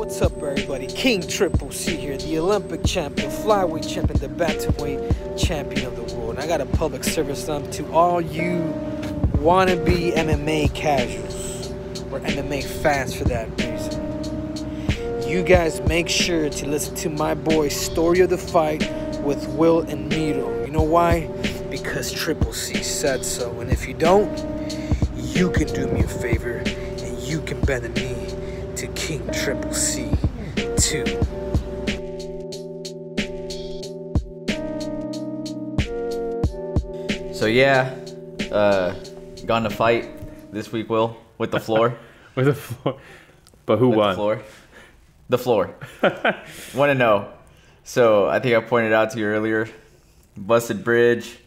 What's up, everybody? King Triple C here, the Olympic champion, flyweight champion, the bantamweight champion of the world. And I got a public service announcement to all you wannabe MMA casuals or MMA fans for that reason. You guys make sure to listen to my boy's Story of the Fight with Will and Miro. You know why? Because Triple C said so. And if you don't, you can do me a favor and you can bend the knee to King Triple C 2. So yeah, gone to fight this week, Will, with the floor. With the floor. But who won? The floor. Want to know. So I think I pointed out to you earlier, busted bridge.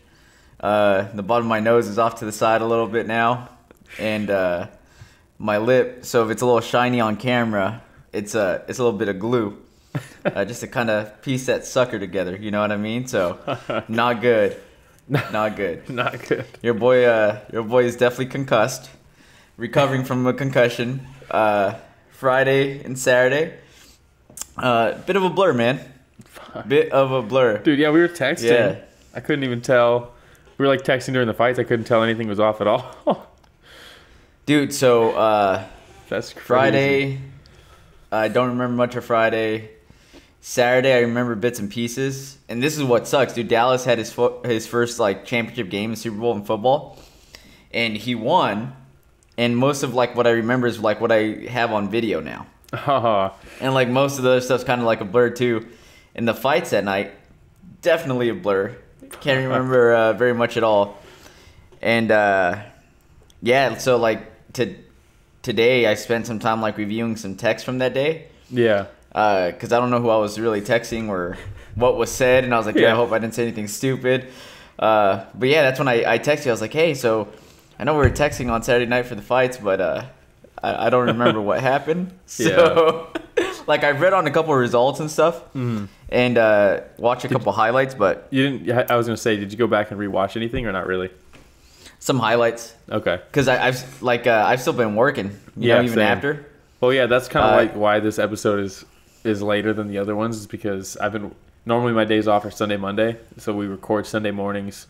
The bottom of my nose is off to the side a little bit now. And my lip, so if it's a little shiny on camera, it's a little bit of glue. Just to kind of piece that sucker together, you know what I mean? So not good. Not good. Not good. Your boy is definitely concussed. Recovering from a concussion. Friday and Saturday. Bit of a blur, man. Bit of a blur. Dude, yeah, we were texting. Yeah. I couldn't even tell. We were like texting during the fights. I couldn't tell anything was off at all. Dude, so that's crazy. Friday, I don't remember much of Friday. Saturday, I remember bits and pieces. And this is what sucks, dude. Dallas had his first like championship game in Super Bowl in football, and he won. And most of like what I remember is like what I have on video now. And like most of the other stuff's kind of like a blur too. And the fights that night, definitely a blur. Can't remember very much at all. And yeah, so like today I spent some time like reviewing some texts from that day. Yeah. Because I don't know who I was really texting or what was said, and I was like, yeah, I hope I didn't say anything stupid. But yeah, that's when I texted you. I was like, hey, so I know we were texting on Saturday night for the fights, but I don't remember what happened. So like I read on a couple of results and stuff, and watched a couple highlights, but you didn't. I was gonna say, did you go back and rewatch anything or not really? Some highlights. Okay. Because I've still been working. You know, even same. after. Well, yeah, that's kind of like why this episode is later than the other ones, is because normally my days off are Sunday, Monday, so we record Sunday mornings.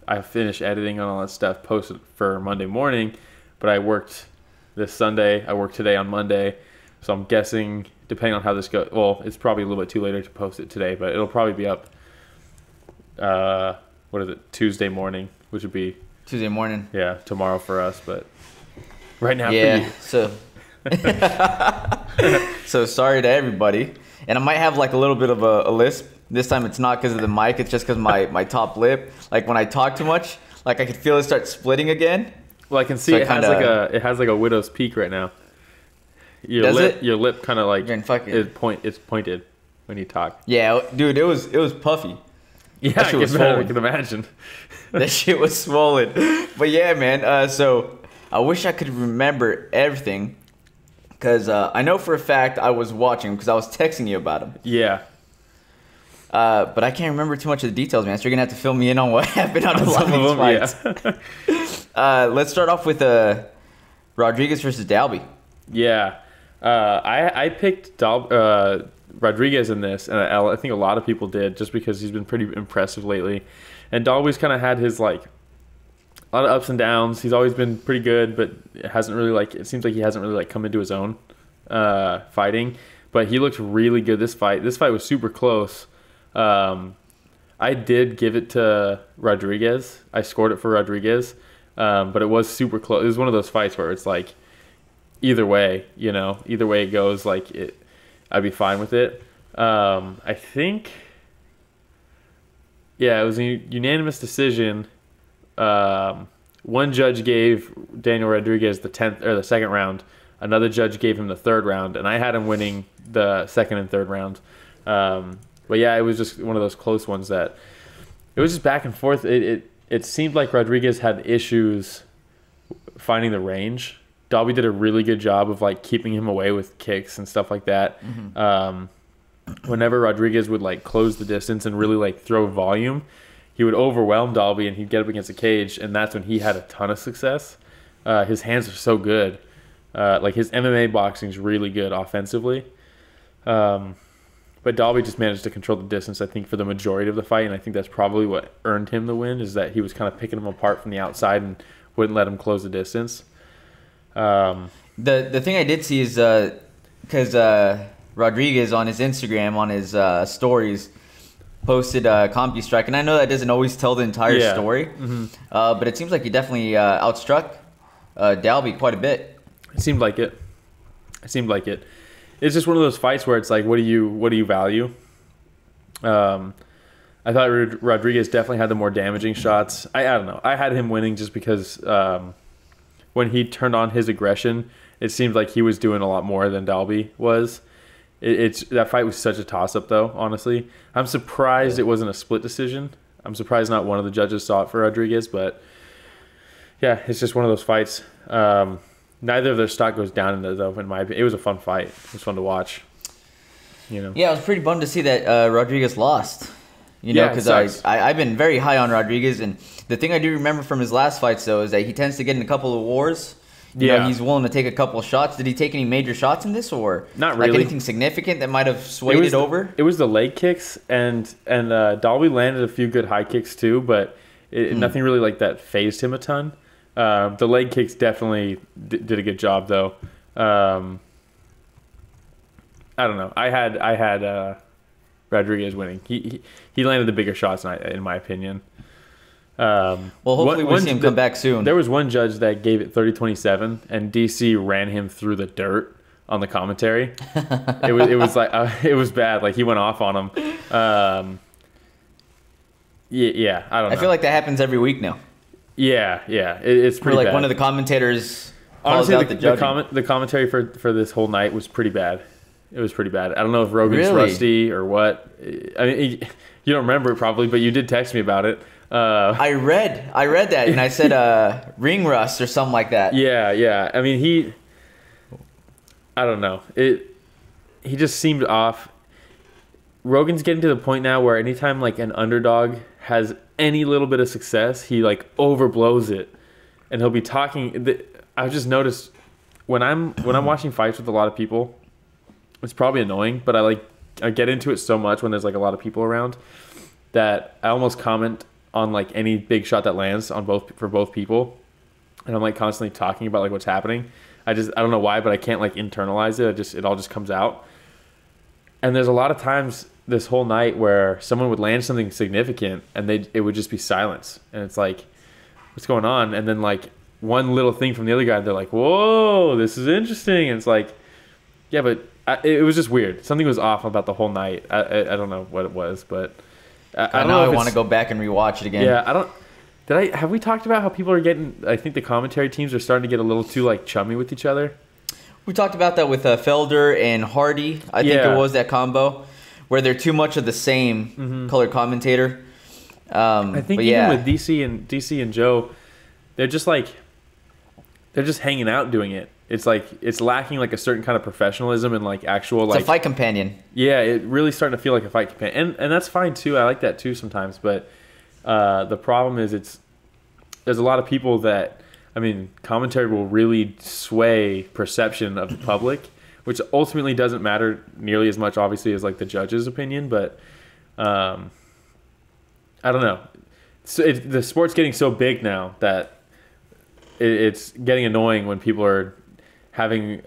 I finish editing on all that stuff, post it for Monday morning, but I worked this Sunday. I worked today on Monday, so I'm guessing, depending on how this goes, well, it's probably a little bit too later to post it today, but it'll probably be up, Tuesday morning, which would be Tuesday morning. Yeah, tomorrow for us, but right now yeah, for you. So sorry to everybody. And I might have like a little bit of a lisp. This time it's not because of the mic, it's just because my top lip, like when I talk too much, like I can feel it start splitting again. Well, I can see so it has like a widow's peak right now. Your lip kind of like it's pointed when you talk. Yeah, dude, it was puffy. Yeah, I can imagine. That shit was swollen. But yeah, man, so I wish I could remember everything, because I know for a fact I was watching because I was texting you about him. Yeah. But I can't remember too much of the details, man. So you're going to have to fill me in on what happened on a lot of these fights. Yeah. Let's start off with Rodriguez versus Dalby. Yeah. I picked Rodriguez in this, and I think a lot of people did, just because he's been pretty impressive lately. And Dalby's kind of had his like a lot of ups and downs. He's always been pretty good, but it seems like he hasn't really like come into his own fighting. But he looked really good this fight. This fight was super close. I did give it to Rodriguez. I scored it for Rodriguez, but it was super close. It was one of those fights where it's like either way it goes, like I'd be fine with it. I think, yeah, it was a unanimous decision. One judge gave Daniel Rodriguez the second round. Another judge gave him the third round, and I had him winning the second and third round. But yeah, it was just one of those close ones that it was just back and forth. It seemed like Rodriguez had issues finding the range. Dalby did a really good job of like keeping him away with kicks and stuff like that. Whenever Rodriguez would like close the distance and really like throw volume, he would overwhelm Dalby and he'd get up against the cage, and that's when he had a ton of success. His hands are so good. Like his MMA boxing is really good offensively. But Dalby just managed to control the distance, I think, for the majority of the fight, and I think that's probably what earned him the win, is that he was kind of picking him apart from the outside and wouldn't let him close the distance. The thing I did see is because Rodriguez on his Instagram, on his stories, posted CompuStrike, and I know that doesn't always tell the entire story, but it seems like he definitely outstruck Dalby quite a bit. It seemed like it. It's just one of those fights where it's like, what do you value? I thought Rodriguez definitely had the more damaging shots. I don't know. I had him winning just because when he turned on his aggression, it seemed like he was doing a lot more than Dalby was. That fight was such a toss-up, though, honestly. I'm surprised it wasn't a split decision. I'm surprised not one of the judges saw it for Rodriguez, but yeah, it's just one of those fights. Neither of their stock goes down in it, though, in my opinion. It was a fun fight. It was fun to watch. Yeah, I was pretty bummed to see that Rodriguez lost. Because I've been very high on Rodriguez, and the thing I do remember from his last fights, though, is that he tends to get in a couple of wars. He's willing to take a couple of shots. Did he take any major shots in this, or not really? Like anything significant that might have swayed it over? It was the leg kicks, and Dalby landed a few good high kicks too, but nothing really like that phased him a ton. The leg kicks definitely did a good job, though. I don't know. I had Rodriguez winning. He landed the bigger shots, in my opinion. Well, hopefully we'll see him come back soon. There was one judge that gave it 30-27, and DC ran him through the dirt on the commentary. It was like it was bad. Like, he went off on him. Yeah, I don't know. I feel like that happens every week now. Yeah, it's pretty bad. One of the commentators honestly calls out the commentary for this whole night was pretty bad. It was pretty bad. I don't know if Rogan's rusty or what. I mean, you don't remember it probably, but you did text me about it. I read that, and I said ring rust or something like that. Yeah. I mean, I don't know. He just seemed off. Rogan's getting to the point now where anytime like an underdog has any little bit of success, he like overblows it, and he'll be talking. I've just noticed when I'm watching fights with a lot of people, it's probably annoying, but I get into it so much when there's like a lot of people around that I almost comment on like any big shot that lands for both people, and I'm like constantly talking about like what's happening. I don't know why, but I can't like internalize it. It all just comes out. And there's a lot of times this whole night where someone would land something significant and it would just be silence, and it's like, what's going on? And then like one little thing from the other guy, they're like, whoa, this is interesting. And it's like, yeah, but it was just weird. Something was off about the whole night. I don't know what it was, but I don't know. I want to go back and rewatch it again. Yeah, have we talked about how people are getting? I think the commentary teams are starting to get a little too like chummy with each other. We talked about that with Felder and Hardy. I think it was that combo where they're too much of the same color commentator. I think even with DC and Joe, they're just hanging out doing it. It's like it's lacking like a certain kind of professionalism and like actual it's a fight companion. Yeah, it really starting to feel like a fight companion, and that's fine too. I like that too sometimes, but the problem is there's a lot of people that, I mean, commentary will really sway perception of the public, which ultimately doesn't matter nearly as much, obviously, as like the judge's opinion. But I don't know. So the sport's getting so big now that it's getting annoying when people are having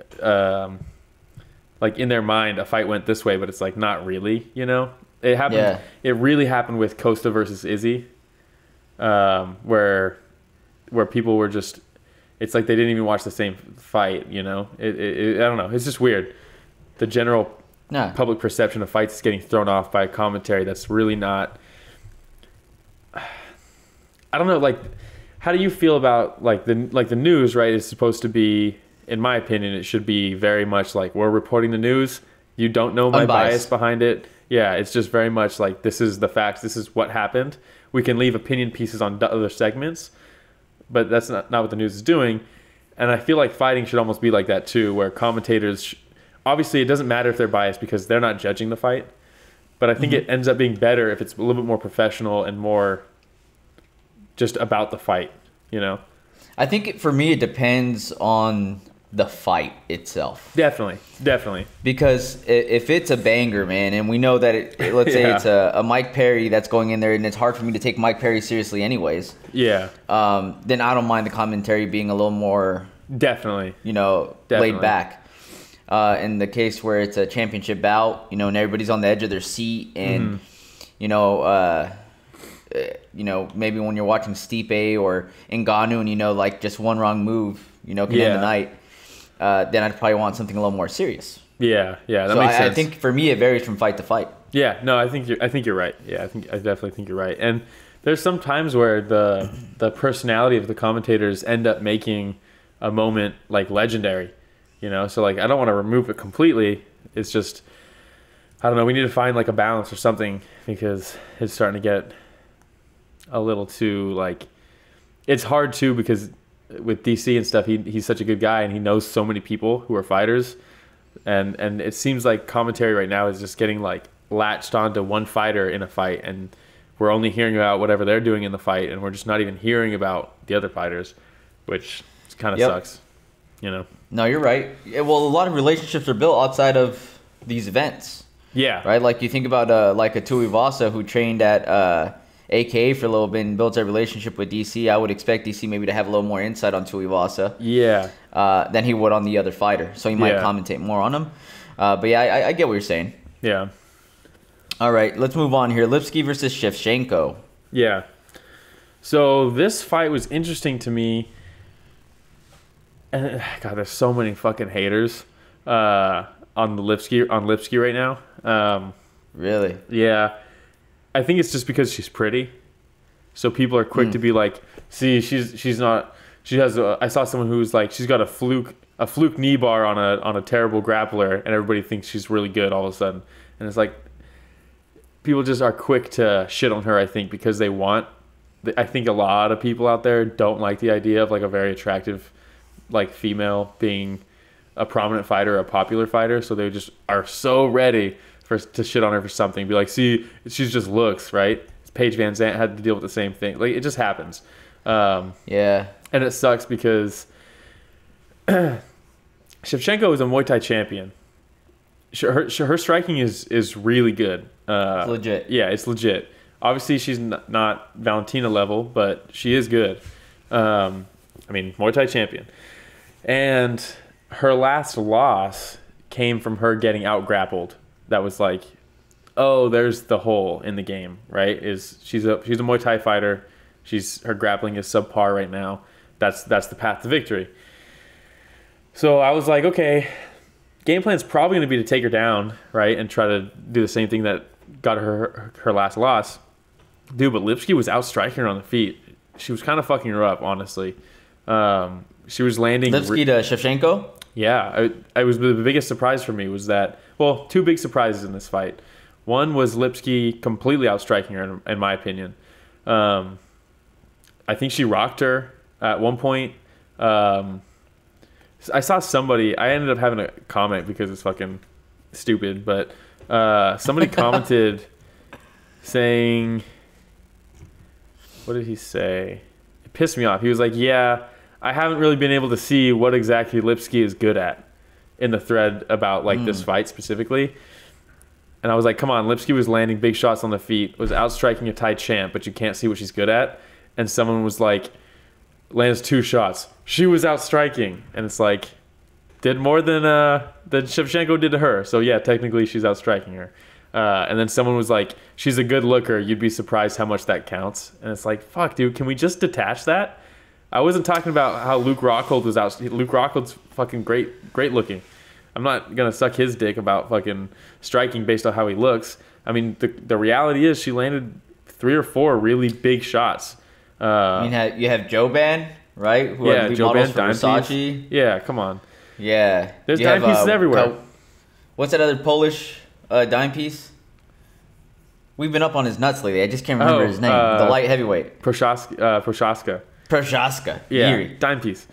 like in their mind a fight went this way, but it's like not really. It happened. Yeah. It really happened with Costa versus Izzy, where people were just. It's like they didn't even watch the same fight. I don't know. It's just weird. The general public perception of fights is getting thrown off by a commentary that's really not. I don't know. Like, how do you feel about the news? Right, is supposed to be. In my opinion, it should be very much like we're reporting the news. You don't know my bias behind it. Yeah, it's just very much like this is the facts. This is what happened. We can leave opinion pieces on other segments, but that's not what the news is doing. And I feel like fighting should almost be like that too, where commentators, obviously it doesn't matter if they're biased because they're not judging the fight, but I think it ends up being better if it's a little bit more professional and more just about the fight, I think for me it depends on the fight itself. Definitely. Because if it's a banger, man, and we know that, let's say it's a Mike Perry that's going in there, and it's hard for me to take Mike Perry seriously anyways. Yeah. Then I don't mind the commentary being a little more... Definitely. Laid back. In the case where it's a championship bout, and everybody's on the edge of their seat, and, maybe when you're watching Stipe or Ngannou, and like just one wrong move, can end the night, then I'd probably want something a little more serious. Yeah, that makes sense. I think for me it varies from fight to fight. Yeah, no, I think you're right. Yeah, I definitely think you're right. And there's some times where the personality of the commentators end up making a moment like legendary, So like I don't want to remove it completely. It's just I don't know. We need to find like a balance or something because it's starting to get a little too like. It's hard too because with DC and stuff, he's such a good guy and he knows so many people who are fighters, and it seems like commentary right now is just getting like latched onto one fighter in a fight, and we're only hearing about whatever they're doing in the fight, and we're just not even hearing about the other fighters, which kind of sucks, No, you're right. Yeah, well, a lot of relationships are built outside of these events. Yeah. Right. Like you think about like a Tuivasa who trained at AKA for a little bit and built a relationship with DC. I would expect DC maybe to have a little more insight on Tuivasa. Yeah. Than he would on the other fighter. So he might commentate more on him. But yeah, I get what you're saying. Yeah. All right, let's move on here. Lipski versus Shevchenko. Yeah. So this fight was interesting to me. And God, there's so many fucking haters on Lipski right now. Really? Yeah. I think it's just because she's pretty. So people are quick to be like, see, she's not. She has. I saw someone who's like, she's got a fluke knee bar on a terrible grappler, and everybody thinks she's really good all of a sudden. And it's like, people just are quick to shit on her. I think because they want. I think a lot of people out there don't like the idea of like a very attractive, like female being a prominent fighter, a popular fighter. So they just are so ready to shit on her for something. Be like, see, she's just looks, right? Paige Van Zandt had to deal with the same thing. Like, it just happens. Yeah. And it sucks because Shevchenko is a Muay Thai champion. Her striking is really good. It's legit. Yeah, it's legit. Obviously, she's not Valentina level, but she is good. Muay Thai champion. And her last loss came from her getting out-grappled. That was like, oh, there's the hole in the game, right? She's a Muay Thai fighter. Her grappling is subpar right now. That's the path to victory. So I was like, okay, game plan's probably going to be to take her down, right, and try to do the same thing that got her last loss. Dude, but Lipski was outstriking her on the feet. She was kind of fucking her up, honestly. She was landing... Lipski to Shevchenko? Yeah. I was the biggest surprise for me was that... Well, two big surprises in this fight. One was Lipski completely outstriking her, in my opinion. I think she rocked her at one point. I saw somebody... I ended up having a comment because it's fucking stupid, but somebody commented saying... What did he say? It pissed me off. He was like, yeah, I haven't really been able to see what exactly Lipski is good at in the thread about like this fight specifically. And I was like, come on, Lipski was landing big shots on the feet, was outstriking a Thai champ, but you can't see what she's good at. And someone was like, lands 2 shots. She was outstriking. And it's like, did more than Shevchenko did to her. So yeah, technically she's outstriking her. And then someone was like, she's a good looker. You'd be surprised how much that counts. And it's like, fuck, dude, can we just detach that? I wasn't talking about how Luke Rockhold was out. Luke Rockhold's fucking great looking. I'm not going to suck his dick about fucking striking based on how he looks. I mean, the reality is she landed 3 or 4 really big shots. You have Joban, right? Who are the models for Versace. Yeah, come on. Yeah. There's dime pieces everywhere. What's that other Polish dime piece? We've been up on his nuts lately. I just can't remember his name. The light heavyweight. Prochaska. Yeah, Yuri. dime piece.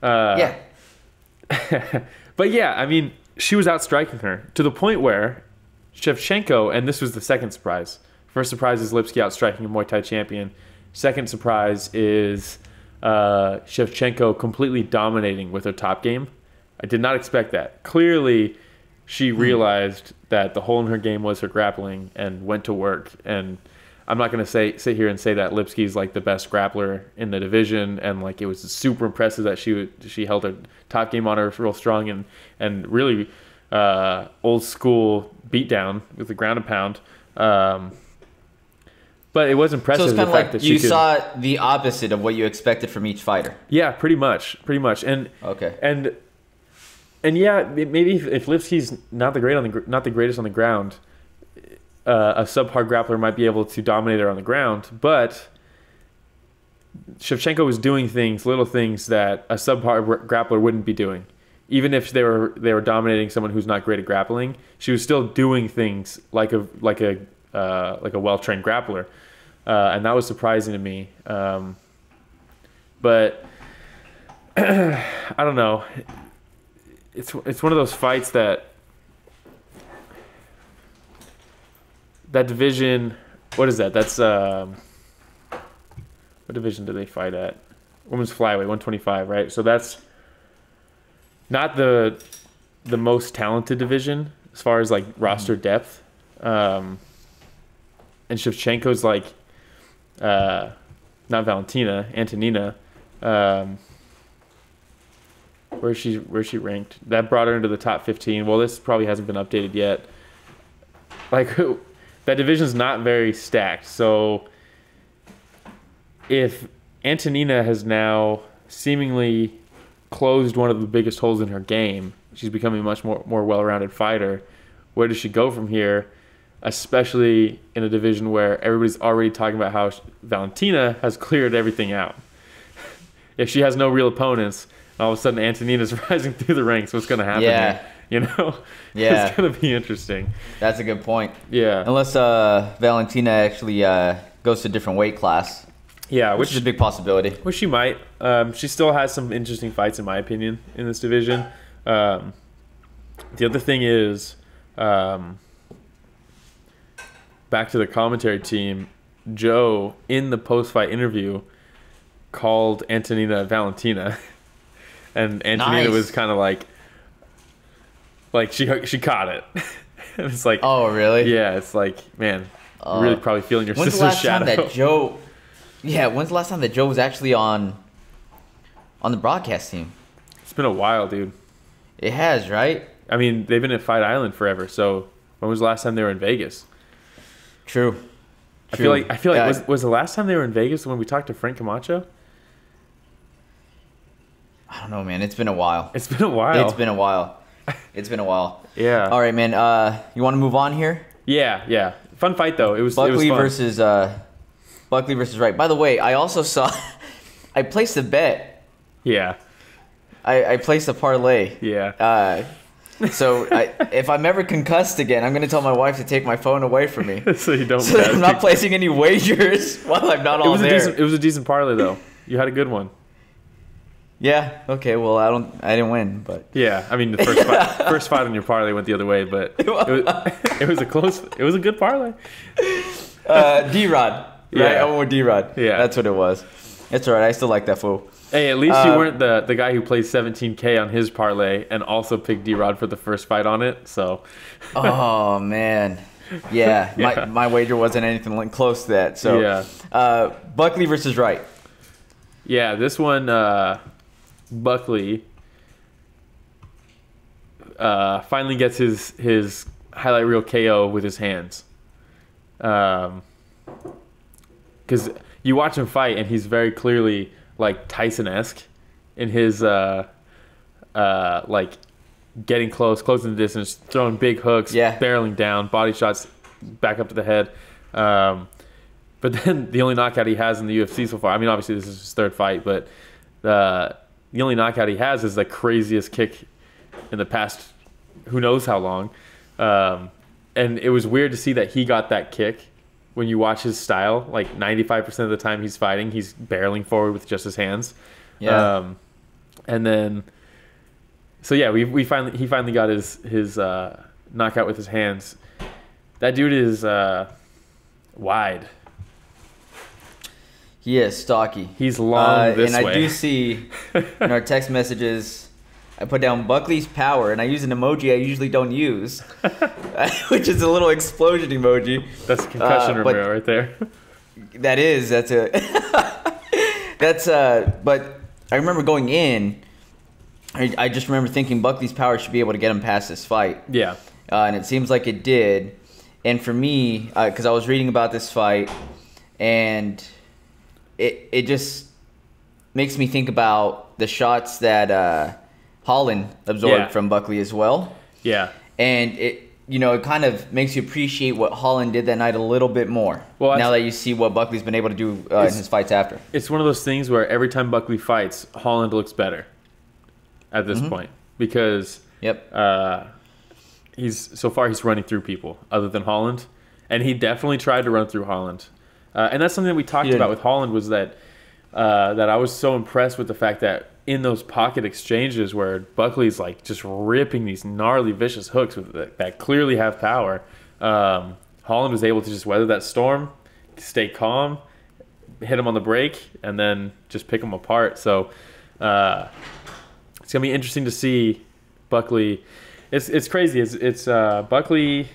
Yeah. But yeah, I mean, she was outstriking her to the point where Shevchenko, and this was the second surprise. First surprise is Lipski outstriking a Muay Thai champion. Second surprise is Shevchenko completely dominating with her top game I did not expect that. Clearly, she realized that the hole in her game was her grappling and went to work. And I'm not going to sit here and say that Lipski's like the best grappler in the division, and like it was super impressive that she held her top game on her real strong and really old school beatdown with the ground and pound. But it was impressive. So it's kind of like that you saw the opposite of what you expected from each fighter. Yeah, pretty much. And okay. And yeah, maybe if Lipski's not the greatest on the ground, a subpar grappler might be able to dominate her on the ground. But Shevchenko was doing little things that a subpar grappler wouldn't be doing. Even if they were dominating someone who's not great at grappling, she was still doing things like a well-trained grappler, and that was surprising to me. But I don't know. It's one of those fights that division. What is that? That's what division do they fight at? Women's flyweight, 125, right? So that's not the most talented division as far as like roster depth. And Shevchenko's like not Valentina, Antonina. Where's she ranked? That brought her into the top 15. Well, this probably hasn't been updated yet. Like that division's not very stacked. So if Antonina has now seemingly closed one of the biggest holes in her game, she's becoming a much more well-rounded fighter. Where does she go from here? Especially in a division where everybody's already talking about how Valentina has cleared everything out. If she has no real opponents, all of a sudden Antonina's rising through the ranks. What's going to happen here? You know? Yeah. It's going to be interesting. That's a good point. Yeah. Unless Valentina actually goes to a different weight class. Yeah, which is a big possibility. Which she might. She still has some interesting fights, in my opinion, in this division. The other thing is, back to the commentary team, Joe, in the post-fight interview, called Antonina Valentina. And Antonina was kind of like she caught it. And it's like, oh, really? Yeah, it's like, man, you're really probably feeling your sister's shadow. When's the last time that Joe was actually on the broadcast team? It's been a while, dude. It has, right? I mean, they've been at Fight Island forever. So when was the last time they were in Vegas? True. I feel like was the last time they were in Vegas when we talked to Frank Camacho? I don't know, man. It's been a while. It's been a while. Yeah. All right, man. You want to move on here? Yeah. Fun fight though. It was Buckley fun. versus Wright. By the way, I also saw I placed a bet. Yeah. I placed a parlay. Yeah. So if I'm ever concussed again, I'm gonna tell my wife to take my phone away from me. So you don't. So I'm not placing any wagers while I'm not all there. It was a decent parlay though. You had a good one. Yeah. Okay. Well, I didn't win, but yeah. I mean, the first fight on your parlay went the other way, but it was a good parlay. D-Rod. Right. Yeah. I went with D-Rod. Yeah. That's what it was. It's all right. I still like that fool. Hey, at least you weren't the guy who played $17K on his parlay and also picked D-Rod for the first fight on it. So. Oh man. Yeah. Yeah. My wager wasn't anything close to that. So. Yeah. Buckley versus Wright. Yeah. This one. Buckley finally gets his highlight reel KO with his hands. Because you watch him fight and he's very clearly like Tyson-esque in his like getting close in the distance, throwing big hooks, barreling down, body shots back up to the head. But then the only knockout he has in the UFC so far, I mean obviously this is his third fight, but the only knockout he has is the craziest kick in the past who knows how long. And it was weird to see that he got that kick when you watch his style. Like 95% of the time he's fighting, he's barreling forward with just his hands. Yeah. And then, so yeah, he finally got his knockout with his hands. That dude is wide. He is stocky. He's long this and way. I do see in our text messages I put down Buckley's power, and I use an emoji I usually don't use, which is a little explosion emoji. That's a concussion Romero right there. That's but I remember going in, I just remember thinking Buckley's power should be able to get him past this fight. Yeah. And it seems like it did. And for me, because I was reading about this fight, and it just makes me think about the shots that Holland absorbed from Buckley as well. Yeah. And it kind of makes you appreciate what Holland did that night a little bit more. Well, now that you see what Buckley's been able to do in his fights after. It's one of those things where every time Buckley fights, Holland looks better at this point because he's running through people other than Holland, and he definitely tried to run through Holland. And that's something that we talked about with Holland was that I was so impressed with the fact that in those pocket exchanges where Buckley's like just ripping these gnarly, vicious hooks that clearly have power, Holland was able to just weather that storm, stay calm, hit him on the break, and then just pick him apart. So it's gonna be interesting to see Buckley. It's crazy. It's Buckley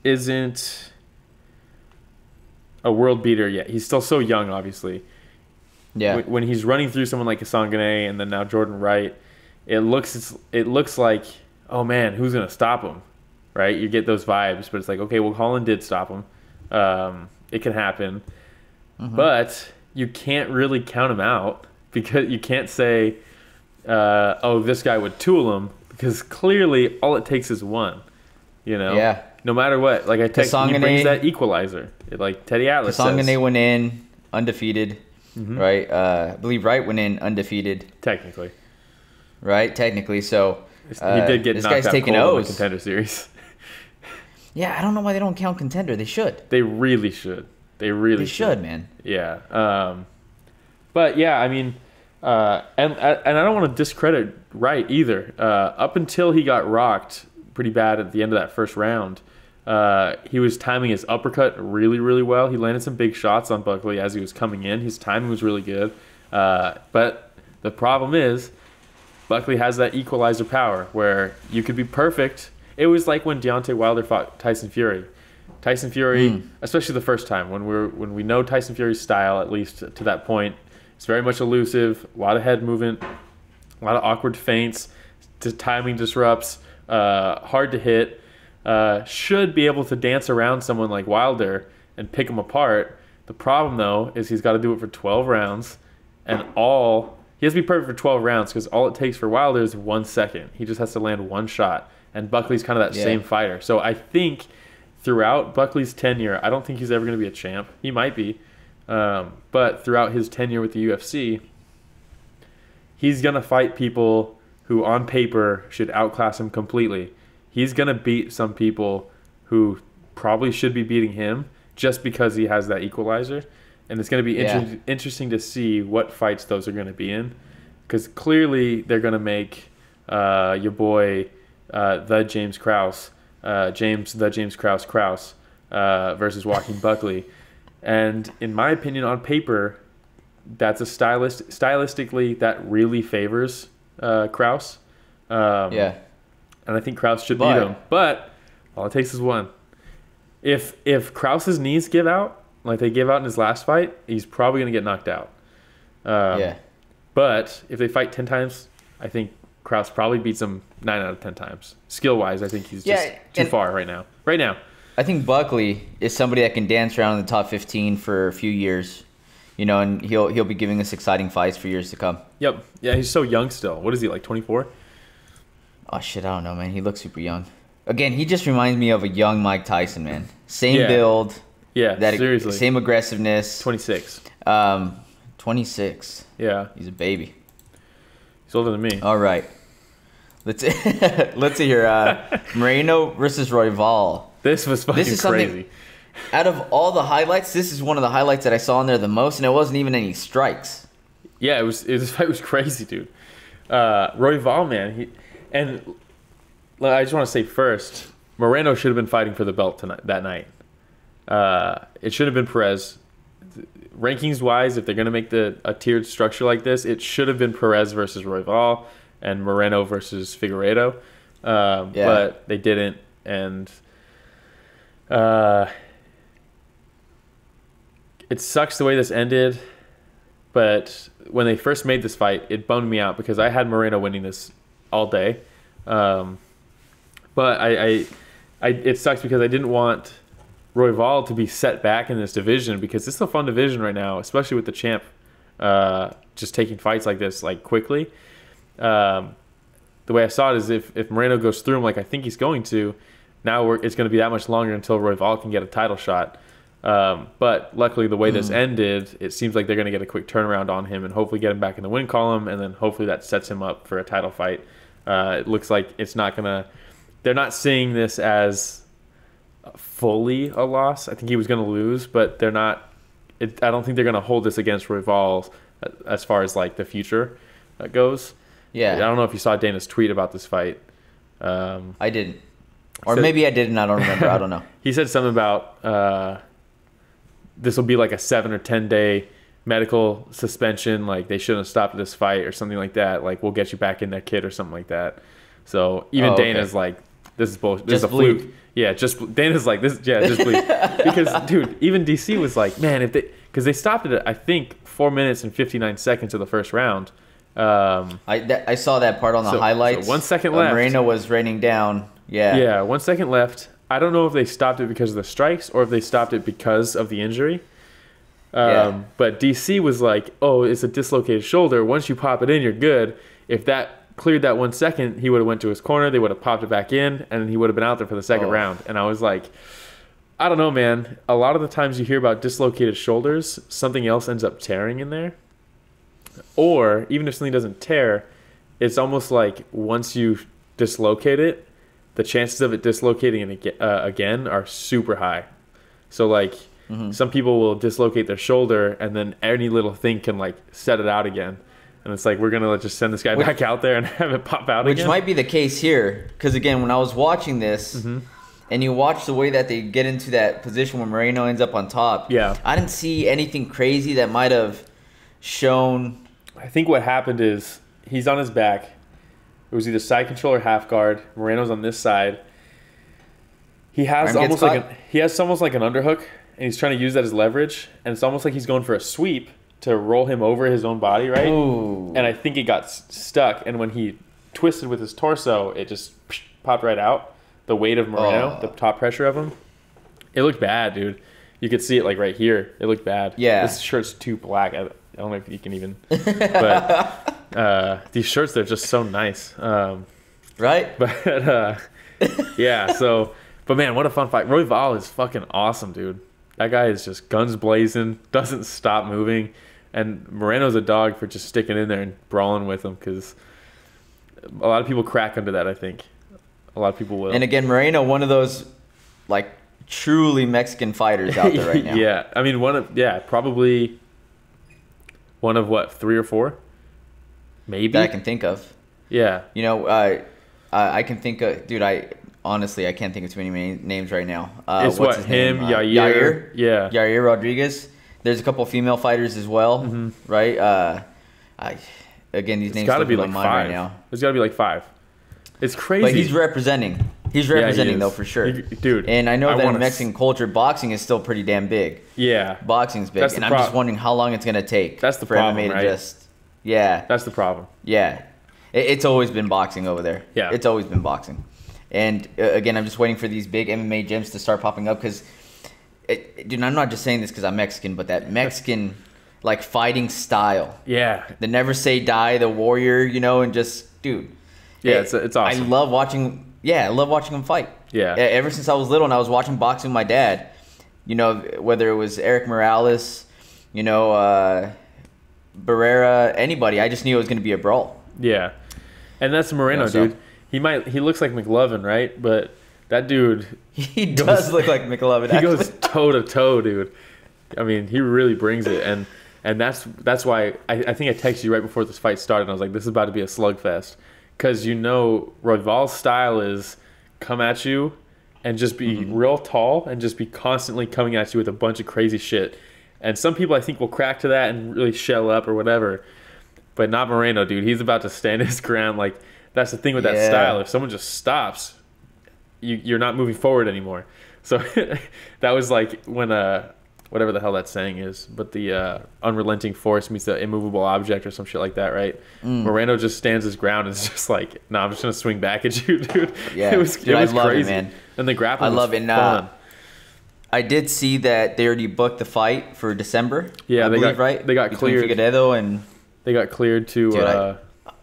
isn't a world beater yet. He's still so young, obviously. Yeah. When he's running through someone like Kasangane and then now Jordan Wright, it looks like, oh man, who's gonna stop him, right? You get those vibes, but it's like, okay, well, Holland did stop him. It can happen, but you can't really count him out because you can't say, oh, this guy would tool him because clearly all it takes is one. Yeah. No matter what, like I text, he brings that equalizer, like Teddy Atlas says. Kasangane went in undefeated. Right, I believe Wright went in undefeated. Technically, so he did get this knocked guy's out taking cold O's. in the Contender Series. Yeah, I don't know why they don't count Contender. They should. They really should. They really should, man. Yeah. But yeah, I mean, and I don't want to discredit Wright either. Up until he got rocked pretty bad at the end of that first round. He was timing his uppercut really, really well. He landed some big shots on Buckley as he was coming in. His timing was really good. But the problem is, Buckley has that equalizer power where you could be perfect. It was like when Deontay Wilder fought Tyson Fury. Tyson Fury, especially the first time, when we know Tyson Fury's style, at least to that point, it's very much elusive, a lot of head movement, a lot of awkward feints, timing disrupts, hard to hit. Should be able to dance around someone like Wilder and pick him apart. The problem, though, is he's got to do it for 12 rounds, and he has to be perfect for 12 rounds because all it takes for Wilder is 1 second. He just has to land one shot, and Buckley's kind of that same fighter. So I think throughout Buckley's tenure, I don't think he's ever going to be a champ. He might be, but throughout his tenure with the UFC, he's going to fight people who on paper should outclass him completely. He's going to beat some people who probably should be beating him just because he has that equalizer. And it's going to be interesting to see what fights those are going to be in. Because clearly they're going to make your boy, the James Krause, James Krause versus Joaquin Buckley. And in my opinion, on paper, that's stylistically, that really favors Krause. And I think Krause should beat him. But all it takes is one. If Krause's knees give out, like they give out in his last fight, he's probably going to get knocked out. But if they fight 10 times, I think Krause probably beats him 9 out of 10 times. Skill-wise, I think he's just too far right now. I think Buckley is somebody that can dance around in the top 15 for a few years. And he'll be giving us exciting fights for years to come. Yep. Yeah, he's so young still. What is he, like 24? Oh, shit, I don't know, man. He looks super young. Again, he just reminds me of a young Mike Tyson, man. Same build. Yeah, seriously. Same aggressiveness. 26. 26. Yeah. He's a baby. He's older than me. All right. Let's see here. Moreno versus Royval. This was fucking crazy. Out of all the highlights, this is one of the highlights that I saw in there the most, and it wasn't even any strikes. Yeah, this fight was crazy, dude. Royval, man, and I just want to say first, Moreno should have been fighting for the belt that night. It should have been Perez. Rankings wise, if they're gonna make a tiered structure like this, it should have been Perez versus Royval. and Moreno versus Figueiredo. But they didn't, and it sucks the way this ended. But when they first made this fight, it bummed me out because I had Moreno winning this all day. But it sucks because I didn't want Royval to be set back in this division because this is a fun division right now, especially with the champ just taking fights like this like quickly. The way I saw it is if Moreno goes through him like I think he's going to, now it's going to be that much longer until Royval can get a title shot. But luckily the way this ended, it seems like they're going to get a quick turnaround on him and hopefully get him back in the win column, and then hopefully that sets him up for a title fight. It looks like it's not going to – they're not seeing this as fully a loss. I think he was going to lose, but they're not – I don't think they're going to hold this against Royval as far as like the future goes. Yeah. I don't know if you saw Dana's tweet about this fight. I didn't. Or maybe I didn't. I don't remember. I don't know. He said something about this will be like a 7 or 10 day medical suspension. Like they shouldn't have stopped this fight or something like that. Like we'll get you back in there, kid, or something like that. So even Dana's like, this is bullshit. This is a fluke. Yeah, Dana's like this. Yeah, just bleed. Because dude, even DC was like, man, because they stopped it at I think 4 minutes and 59 seconds of the first round. I saw that part on the highlights. So 1 second left. Moreno was raining down. Yeah. Yeah, 1 second left. I don't know if they stopped it because of the strikes or if they stopped it because of the injury. But DC was like, oh, it's a dislocated shoulder. Once you pop it in, you're good. If that cleared that 1 second, he would have went to his corner. They would have popped it back in, and he would have been out there for the second round. And I was like, I don't know, man. A lot of the times you hear about dislocated shoulders, something else ends up tearing in there. Or even if something doesn't tear, it's almost like once you dislocate it, the chances of it dislocating again are super high. So like some people will dislocate their shoulder and then any little thing can like set it out again. And it's like, we're going to just send this guy back out there and have it pop out again. Which might be the case here. Because again, when I was watching this and you watch the way that they get into that position where Moreno ends up on top, I didn't see anything crazy that might have shown. I think what happened is he's on his back. It was either side control or half guard. Moreno's on this side. He has almost like an underhook, and he's trying to use that as leverage. And it's almost like he's going for a sweep to roll him over his own body, right? Ooh. And I think it got stuck. And when he twisted with his torso, it just popped right out. The weight of Moreno, the top pressure of him. It looked bad, dude. You could see it like right here. It looked bad. Yeah. This shirt's too black. I don't know if you can even. But these shirts, they're just so nice. Right? But yeah, so. But man, what a fun fight. Royval is fucking awesome, dude. That guy is just guns blazing, doesn't stop moving. And Moreno's a dog for just sticking in there and brawling with him because a lot of people crack under that, I think. A lot of people will. And again, Moreno, one of those, like, truly Mexican fighters out there right now. Yeah. I mean, probably one of what, 3 or 4? Maybe. That I can think of. Yeah. You know, I can think of, dude, honestly, I can't think of too many names right now. It's what's his him, name? Yair. Yeah. Yair Rodriguez. There's a couple of female fighters as well, right? Again, these names gotta don't be come like to mind 5. right now. There's got to be like 5. It's crazy. But he's representing. He's representing, he though, for sure. Dude. And I know that in Mexican culture, boxing is still pretty damn big. Yeah. Boxing's big. And I'm just wondering how long it's going to take for MMA to right? just... Yeah. That's the problem. Yeah. It's always been boxing over there. Yeah. It's always been boxing. And again, I'm just waiting for these big MMA gyms to start popping up because, dude, I'm not just saying this because I'm Mexican, but that Mexican, like, fighting style. Yeah. The never say die, the warrior, you know, and just, dude. Yeah, it's awesome. I love watching them fight. Yeah. Ever since I was little and I was watching boxing with my dad, you know, whether it was Eric Morales, you know, Barrera, anybody, I just knew it was going to be a brawl. Yeah. And that's Moreno, dude. He looks like McLovin, right? But that dude... He does look like McLovin, He goes toe-to-toe, dude. I mean, he really brings it. And that's why I think I texted you right before this fight started. And I was like, this is about to be a slugfest. Because you know Royval's style is come at you and just be real tall and just be constantly coming at you with a bunch of crazy shit. And some people, I think, will crack to that and really shell up or whatever. but not Moreno, dude. He's about to stand his ground. Like, that's the thing with that style. If someone just stops, you're not moving forward anymore. So that was like when whatever the hell that saying is, but the unrelenting force meets the immovable object or some shit like that, right? Moreno just stands his ground and is just like, no, I'm just gonna swing back at you, dude. Yeah, it was I love crazy, it, man. And the grappling was fun. I did see that they already booked the fight for December. Yeah, they got right. They got between cleared. Figueiredo and they got cleared to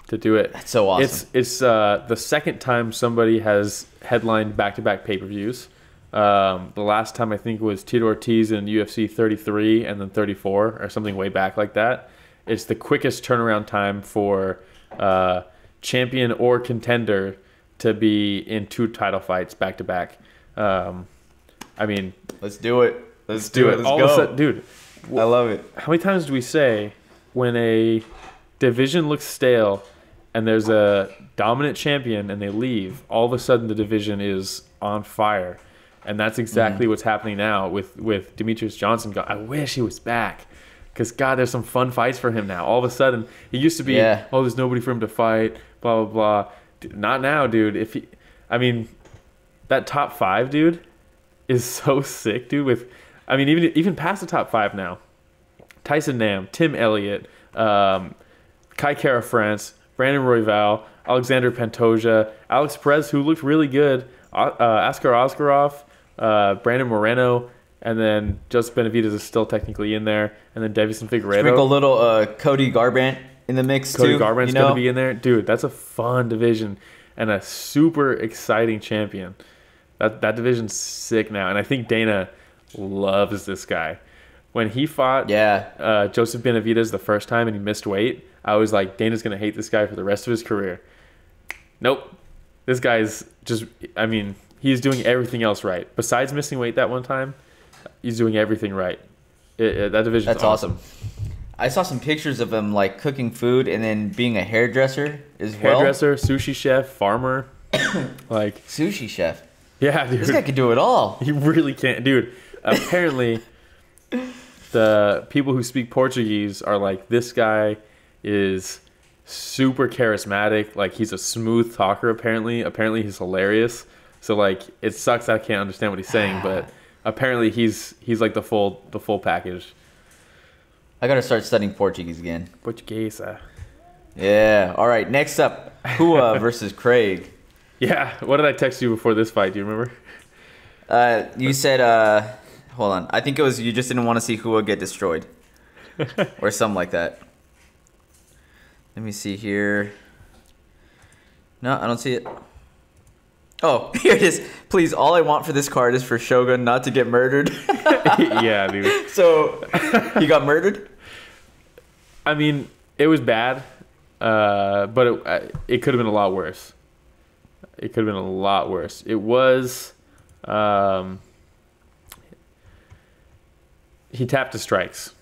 do it. That's so awesome. It's the second time somebody has headlined back-to-back pay-per-views. The last time I think was Tito Ortiz in UFC 33 and then 34 or something way back like that. It's the quickest turnaround time for champion or contender to be in 2 title fights back-to-back. I mean, let's do it. Let's do it. Let's all go. of a sudden, dude. I love it. How many times do we say when a division looks stale and there's a dominant champion and they leave, all of a sudden the division is on fire? And that's exactly what's happening now with Demetrius Johnson. I wish he was back because, God, there's some fun fights for him now. All of a sudden, he used to be, oh, there's nobody for him to fight, blah, blah, blah. Dude, not now, dude. That top 5, dude, is so sick, dude. Even past the top 5 now. Tyson Nam, Tim Elliott, Kai Kara France, Brandon Royval, Alexander Pantoja, Alex Perez, who looked really good, Askar Askarov, Brandon Moreno, and then Joseph Benavidez is still technically in there, and then Deiveson Figueiredo. Sprinkle a little Cody Garbrandt in the mix too. Cody Garbrandt's going to be in there. Dude, that's a fun division and a super exciting champion. That division's sick now, and I think Dana loves this guy. When he fought Joseph Benavidez the first time and he missed weight, I was like, Dana's going to hate this guy for the rest of his career. Nope. This guy's just, he's doing everything else right. Besides missing weight that one time, he's doing everything right. That division's That's awesome. I saw some pictures of him like cooking food and then being a hairdresser as well. Hairdresser, sushi chef, farmer. Like sushi chef. Yeah, dude. This guy can do it all. He really can't. Dude, apparently the people who speak Portuguese are like, this guy is super charismatic. Like, he's a smooth talker, apparently. Apparently, he's hilarious. So, like, it sucks I can't understand what he's saying, but apparently he's like the full package. I gotta start studying Portuguese again. Portuguese. Yeah. All right. Next up, Hua versus Craig. Yeah. What did I text you before this fight? Do you remember? You said, hold on. I think it was you just didn't want to see Hua get destroyed, or something like that. Let me see here. No, I don't see it. Oh, here it is. Please, all I want for this card is for Shogun not to get murdered. Yeah, dude. So, he got murdered? I mean, it was bad, but it could have been a lot worse. It could have been a lot worse. It was... he tapped to strikes.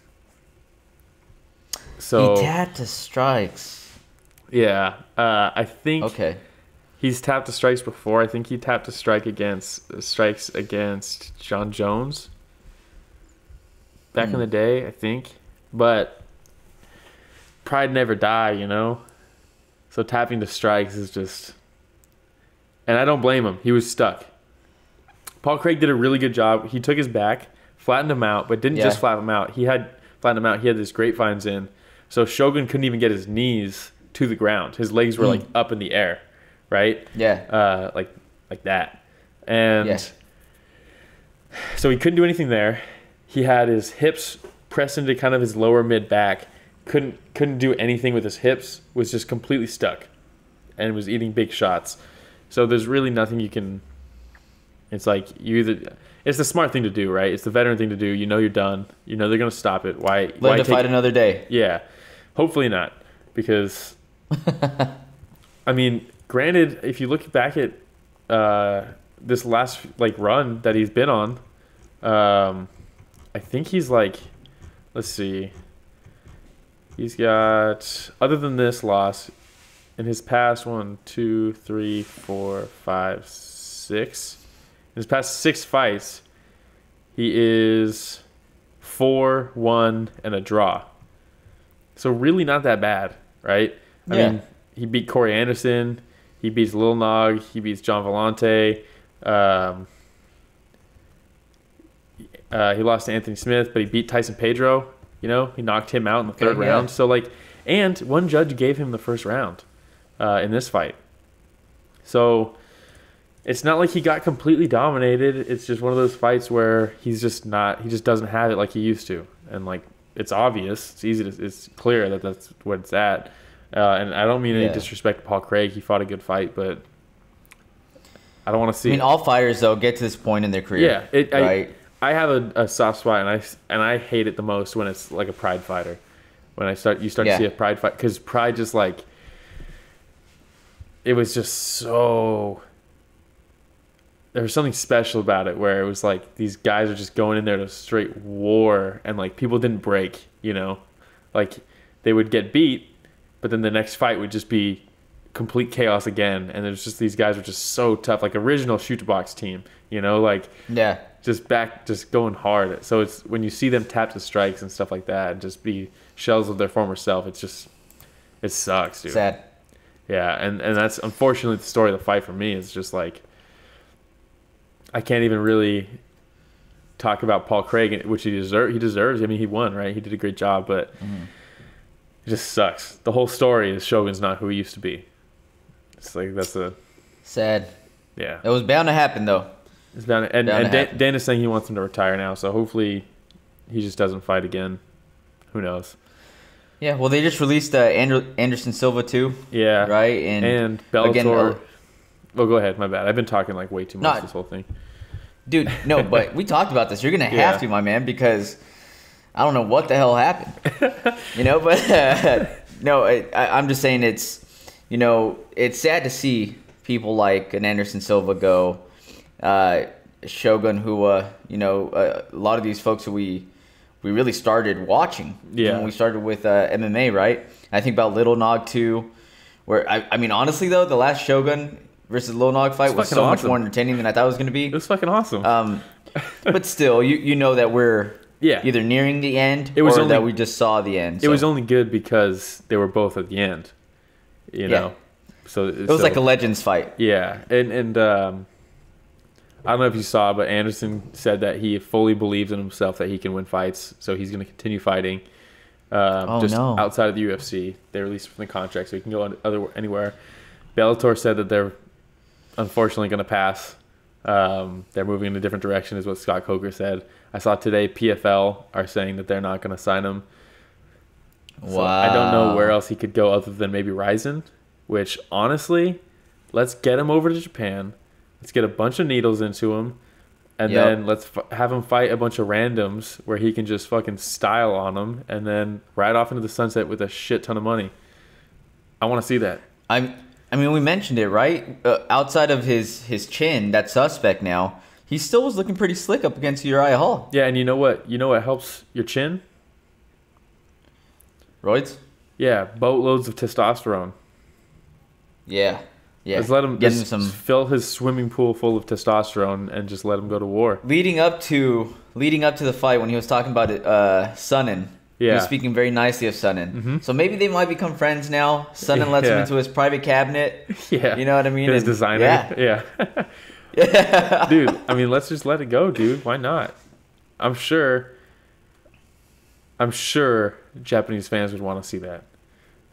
So he tapped to strikes. Yeah, I think... Okay. He's tapped to strikes before. I think he tapped to strikes against John Jones back in the day, I think. But pride never die, you know? So tapping to strikes is just... And I don't blame him. He was stuck. Paul Craig did a really good job. He took his back, flattened him out, but didn't just flatten him out. He had his grapevines in. So Shogun couldn't even get his knees to the ground. His legs were like up in the air. Right? Yeah. Like that. And so he couldn't do anything there. He had his hips pressed into kind of his lower mid back. Couldn't do anything with his hips. Was just completely stuck. And was eating big shots. So there's really nothing you can... It's like you either... It's the smart thing to do, right? It's the veteran thing to do. You know you're done. You know they're going to stop it. Why Let him fight another day. Yeah. Hopefully not. Because... I mean... Granted, if you look back at this last run that he's been on, I think he's let's see, he's got, other than this loss, in his past 1, 2, 3, 4, 5, 6, in his past 6 fights, he is 4, 1, and a draw. So really not that bad, right? I mean, he beat Corey Anderson. He beats Lil Nog. He beats John Vellante. He lost to Anthony Smith, but he beat Tyson Pedro. You know, he knocked him out in the third round. So, like, and one judge gave him the first round in this fight. So it's not like he got completely dominated. It's just one of those fights where he just doesn't have it like he used to. And, like, it's obvious. It's clear that that's what it's at. And I don't mean any disrespect to Paul Craig. He fought a good fight, but I don't want to see. I mean, all fighters though get to this point in their career. Yeah, right. I have a soft spot, and I hate it the most when it's like a Pride fighter. When you start to see a Pride fight, because Pride just like it was just so. There was something special about it where it was like these guys are just going in there to straight war, and like people didn't break, you know, like they would get beat. But then the next fight would just be complete chaos again. And there's just these guys were just so tough, like original shoot to box team, you know, like just going hard. So it's when you see them tap to strikes and stuff like that and just be shells of their former self, it sucks, dude. Sad. Yeah, and that's unfortunately the story of the fight for me. It's just like I can't even really talk about Paul Craig, which he deserves. I mean, he won, right? He did a great job, but it just sucks. The whole story is Shogun's not who he used to be. It's like that's a sad. Yeah, it was bound to happen though. It's bound to, and Dana's saying he wants him to retire now, so hopefully he just doesn't fight again. Who knows? Yeah, well, they just released Anderson Silva too. Yeah, right, and Bellator. Again, well, go ahead. My bad. I've been talking like way too much this whole thing. Dude, no, but we talked about this. You're gonna have to, my man, because I don't know what the hell happened. You know, but no, I'm just saying it's, you know, it's sad to see people like an Anderson Silva go, Shogun, who, you know, a lot of these folks who we really started watching when we started with MMA, right? I think about Little Nog too, where I mean, honestly though, the last Shogun versus Lil Nog fight was so much more entertaining than I thought it was going to be. It was fucking awesome. But still, you know that we're either nearing the end that we just saw the end. It was only good because they were both at the end, you know? So it was like a Legends fight. Yeah. And I don't know if you saw, but Anderson said that he fully believes in himself that he can win fights, so he's going to continue fighting. Outside of the UFC. They released from the contract, so he can go anywhere. Bellator said that they're unfortunately going to pass. They're moving in a different direction, is what Scott Coker said. I saw today PFL are saying that they're not going to sign him. Wow. So I don't know where else he could go other than maybe Ryzen, which honestly, let's get him over to Japan. Let's get a bunch of needles into him, and then let's have him fight a bunch of randoms where he can just fucking style on them and then ride off into the sunset with a shit ton of money. I want to see that. I mean, we mentioned it, right? Outside of his chin, that suspect now, he still was looking pretty slick up against Uriah Hall. Yeah, and you know what? You know what helps your chin? Roids? Yeah, boatloads of testosterone. Yeah. Just let him fill his swimming pool full of testosterone and just let him go to war. Leading up to the fight, when he was talking about Sonnen, he was speaking very nicely of Sonnen. Mm-hmm. So maybe they might become friends now. Sonnen lets him into his private cabinet. Yeah. You know what I mean? His designer. Yeah. Dude, I mean, let's just let it go, dude. Why not? I'm sure Japanese fans would want to see that.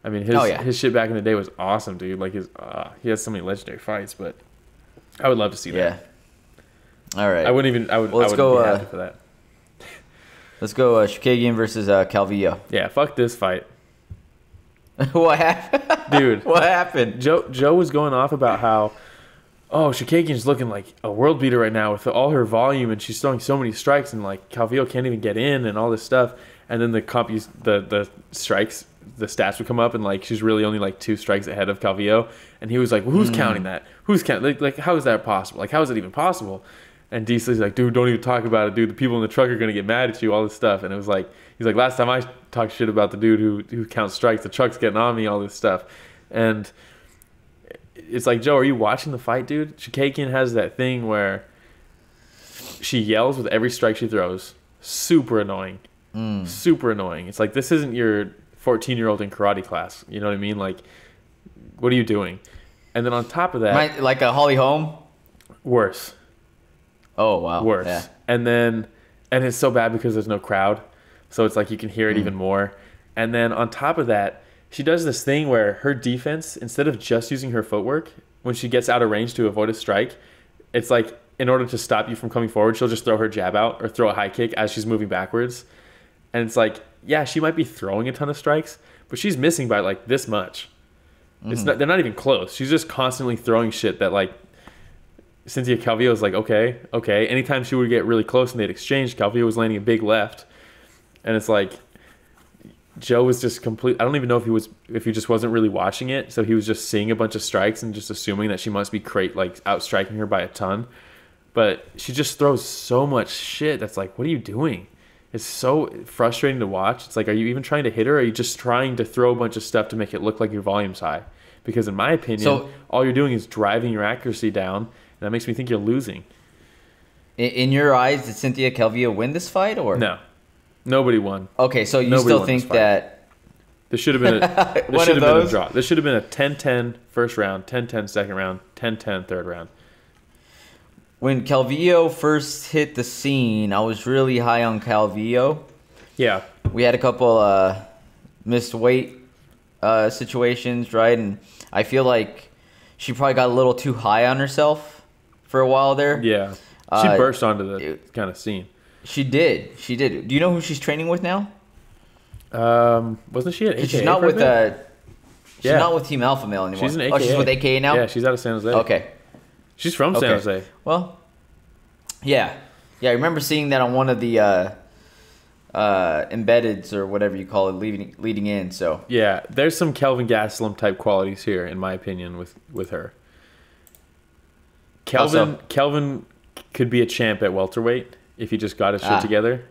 I mean, his shit back in the day was awesome, dude. Like he has so many legendary fights, but I would love to see that. All right. I wouldn't be happy for that. Let's go Chookagian versus Calvillo. Yeah, fuck this fight. What happened? Dude. What happened? Joe was going off about how, Chookagian's looking like a world beater right now with all her volume, and she's throwing so many strikes, and like Calvillo can't even get in and all this stuff. And then the strikes, the stats would come up, and like she's really only like 2 strikes ahead of Calvillo. And he was like, well, who's counting that? Who's counting? Like, how is that possible? Like, how is it even possible? And Diesel's like, dude, don't even talk about it, dude. The people in the truck are gonna get mad at you, all this stuff. And it was like, he's like, last time I talked shit about the dude who counts strikes, the truck's getting on me, all this stuff. And it's like, Joe, are you watching the fight, dude? Chookagian has that thing where she yells with every strike she throws. Super annoying. Super annoying. It's like, this isn't your 14-year-old in karate class. You know what I mean? Like, what are you doing? And then on top of that, like a Holly Holm. worse. Oh wow. Worse. Yeah. And it's so bad because there's no crowd, so it's like you can hear it even more. And then on top of that, she does this thing where her defense, instead of just using her footwork, when she gets out of range to avoid a strike, it's like in order to stop you from coming forward, she'll just throw her jab out or throw a high kick as she's moving backwards. And it's like, yeah, she might be throwing a ton of strikes, but she's missing by like this much. They're not even close. She's just constantly throwing shit that like Cynthia Calvillo is like, okay. Anytime she would get really close and they'd exchange, Calvillo was landing a big left. And it's like, Joe was just complete. I don't even know if he just wasn't really watching it. So he was just seeing a bunch of strikes and just assuming that she must be outstriking her by a ton. But she just throws so much shit. That's like, what are you doing? It's so frustrating to watch. It's like, are you even trying to hit her? Or are you just trying to throw a bunch of stuff to make it look like your volume's high? Because in my opinion, all you're doing is driving your accuracy down. And that makes me think you're losing. In your eyes, did Cynthia Calvillo win this fight, or no? Nobody won. Okay, so you still think that there should have been a draw. There should have been a 10-10 first round, 10-10 second round, 10-10 third round. When Calvillo first hit the scene, I was really high on Calvillo. Yeah. We had a couple missed weight situations, right? And I feel like she probably got a little too high on herself for a while there. Yeah. She burst onto the kind of scene. She did. Do you know who she's training with now? Wasn't she at AKA? She's not with she's not with Team Alpha Male anymore. She's an AKA. Oh, she's with AKA now? Yeah, she's out of San Jose. Okay. She's from San Jose. Well, yeah. Yeah, I remember seeing that on one of the embeddeds or whatever you call it leading in. So yeah, there's some Kelvin Gastelum type qualities here, in my opinion, with her. Kelvin could be a champ at welterweight if he just got his shit together.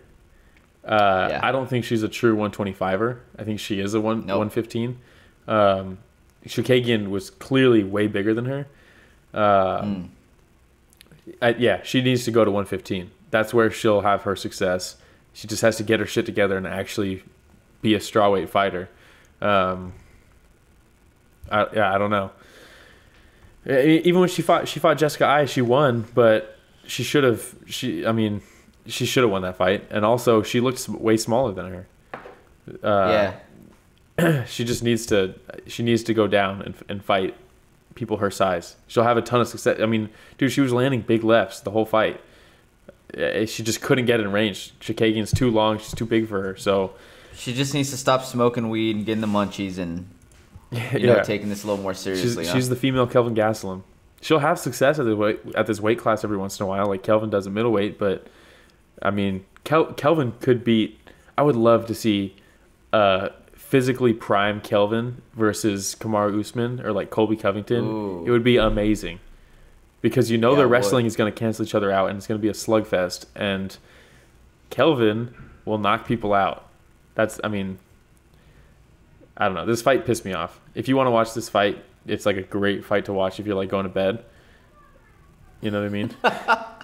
I don't think she's a true 125er. I think she is a 115. Chookagian was clearly way bigger than her. She needs to go to 115. That's where she'll have her success. She just has to get her shit together and actually be a strawweight fighter. I don't know. Even when she fought Jessica Ai, she won, but she should have. She should have won that fight, and also she looks way smaller than her. She just needs to go down and fight people her size. She'll have a ton of success. I mean, dude, she was landing big lefts the whole fight. She just couldn't get in range. Chookagian's too long. She's too big for her. So she just needs to stop smoking weed and getting the munchies and you know taking this a little more seriously. She's the female Kelvin Gastelum. She'll have success at this weight class every once in a while, like Kelvin does at middleweight. But I mean, Kelvin could beat. I would love to see physically prime Kelvin versus Kamaru Usman or like Colby Covington. Ooh. It would be amazing because their wrestling is going to cancel each other out and it's going to be a slugfest. And Kelvin will knock people out. I don't know. This fight pissed me off. If you want to watch this fight, it's like a great fight to watch if you're like going to bed. You know what I mean?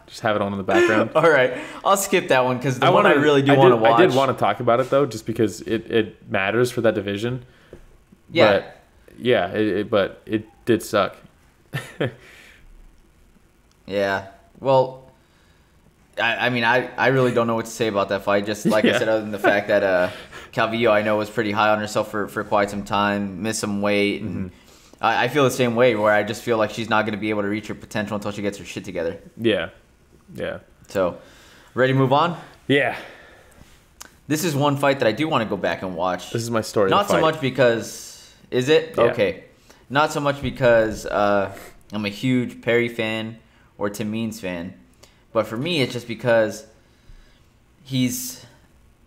Just have it on in the background. All right. I'll skip that one because I really do want to watch. I did want to talk about it, though, just because it matters for that division. Yeah. But it did suck. Yeah. Well, I really don't know what to say about that fight. Just like I said, other than the fact that Calvillo, I know, was pretty high on herself for quite some time, missed some weight. And I feel the same way, where I just feel like she's not going to be able to reach her potential until she gets her shit together. Yeah. Yeah. So, ready to move on? Yeah. This is one fight that I do want to go back and watch. This is my story. Not so much because... Is it? Yeah. Okay. Not so much because I'm a huge Perry fan or Tim Means fan. But for me, it's just because he's...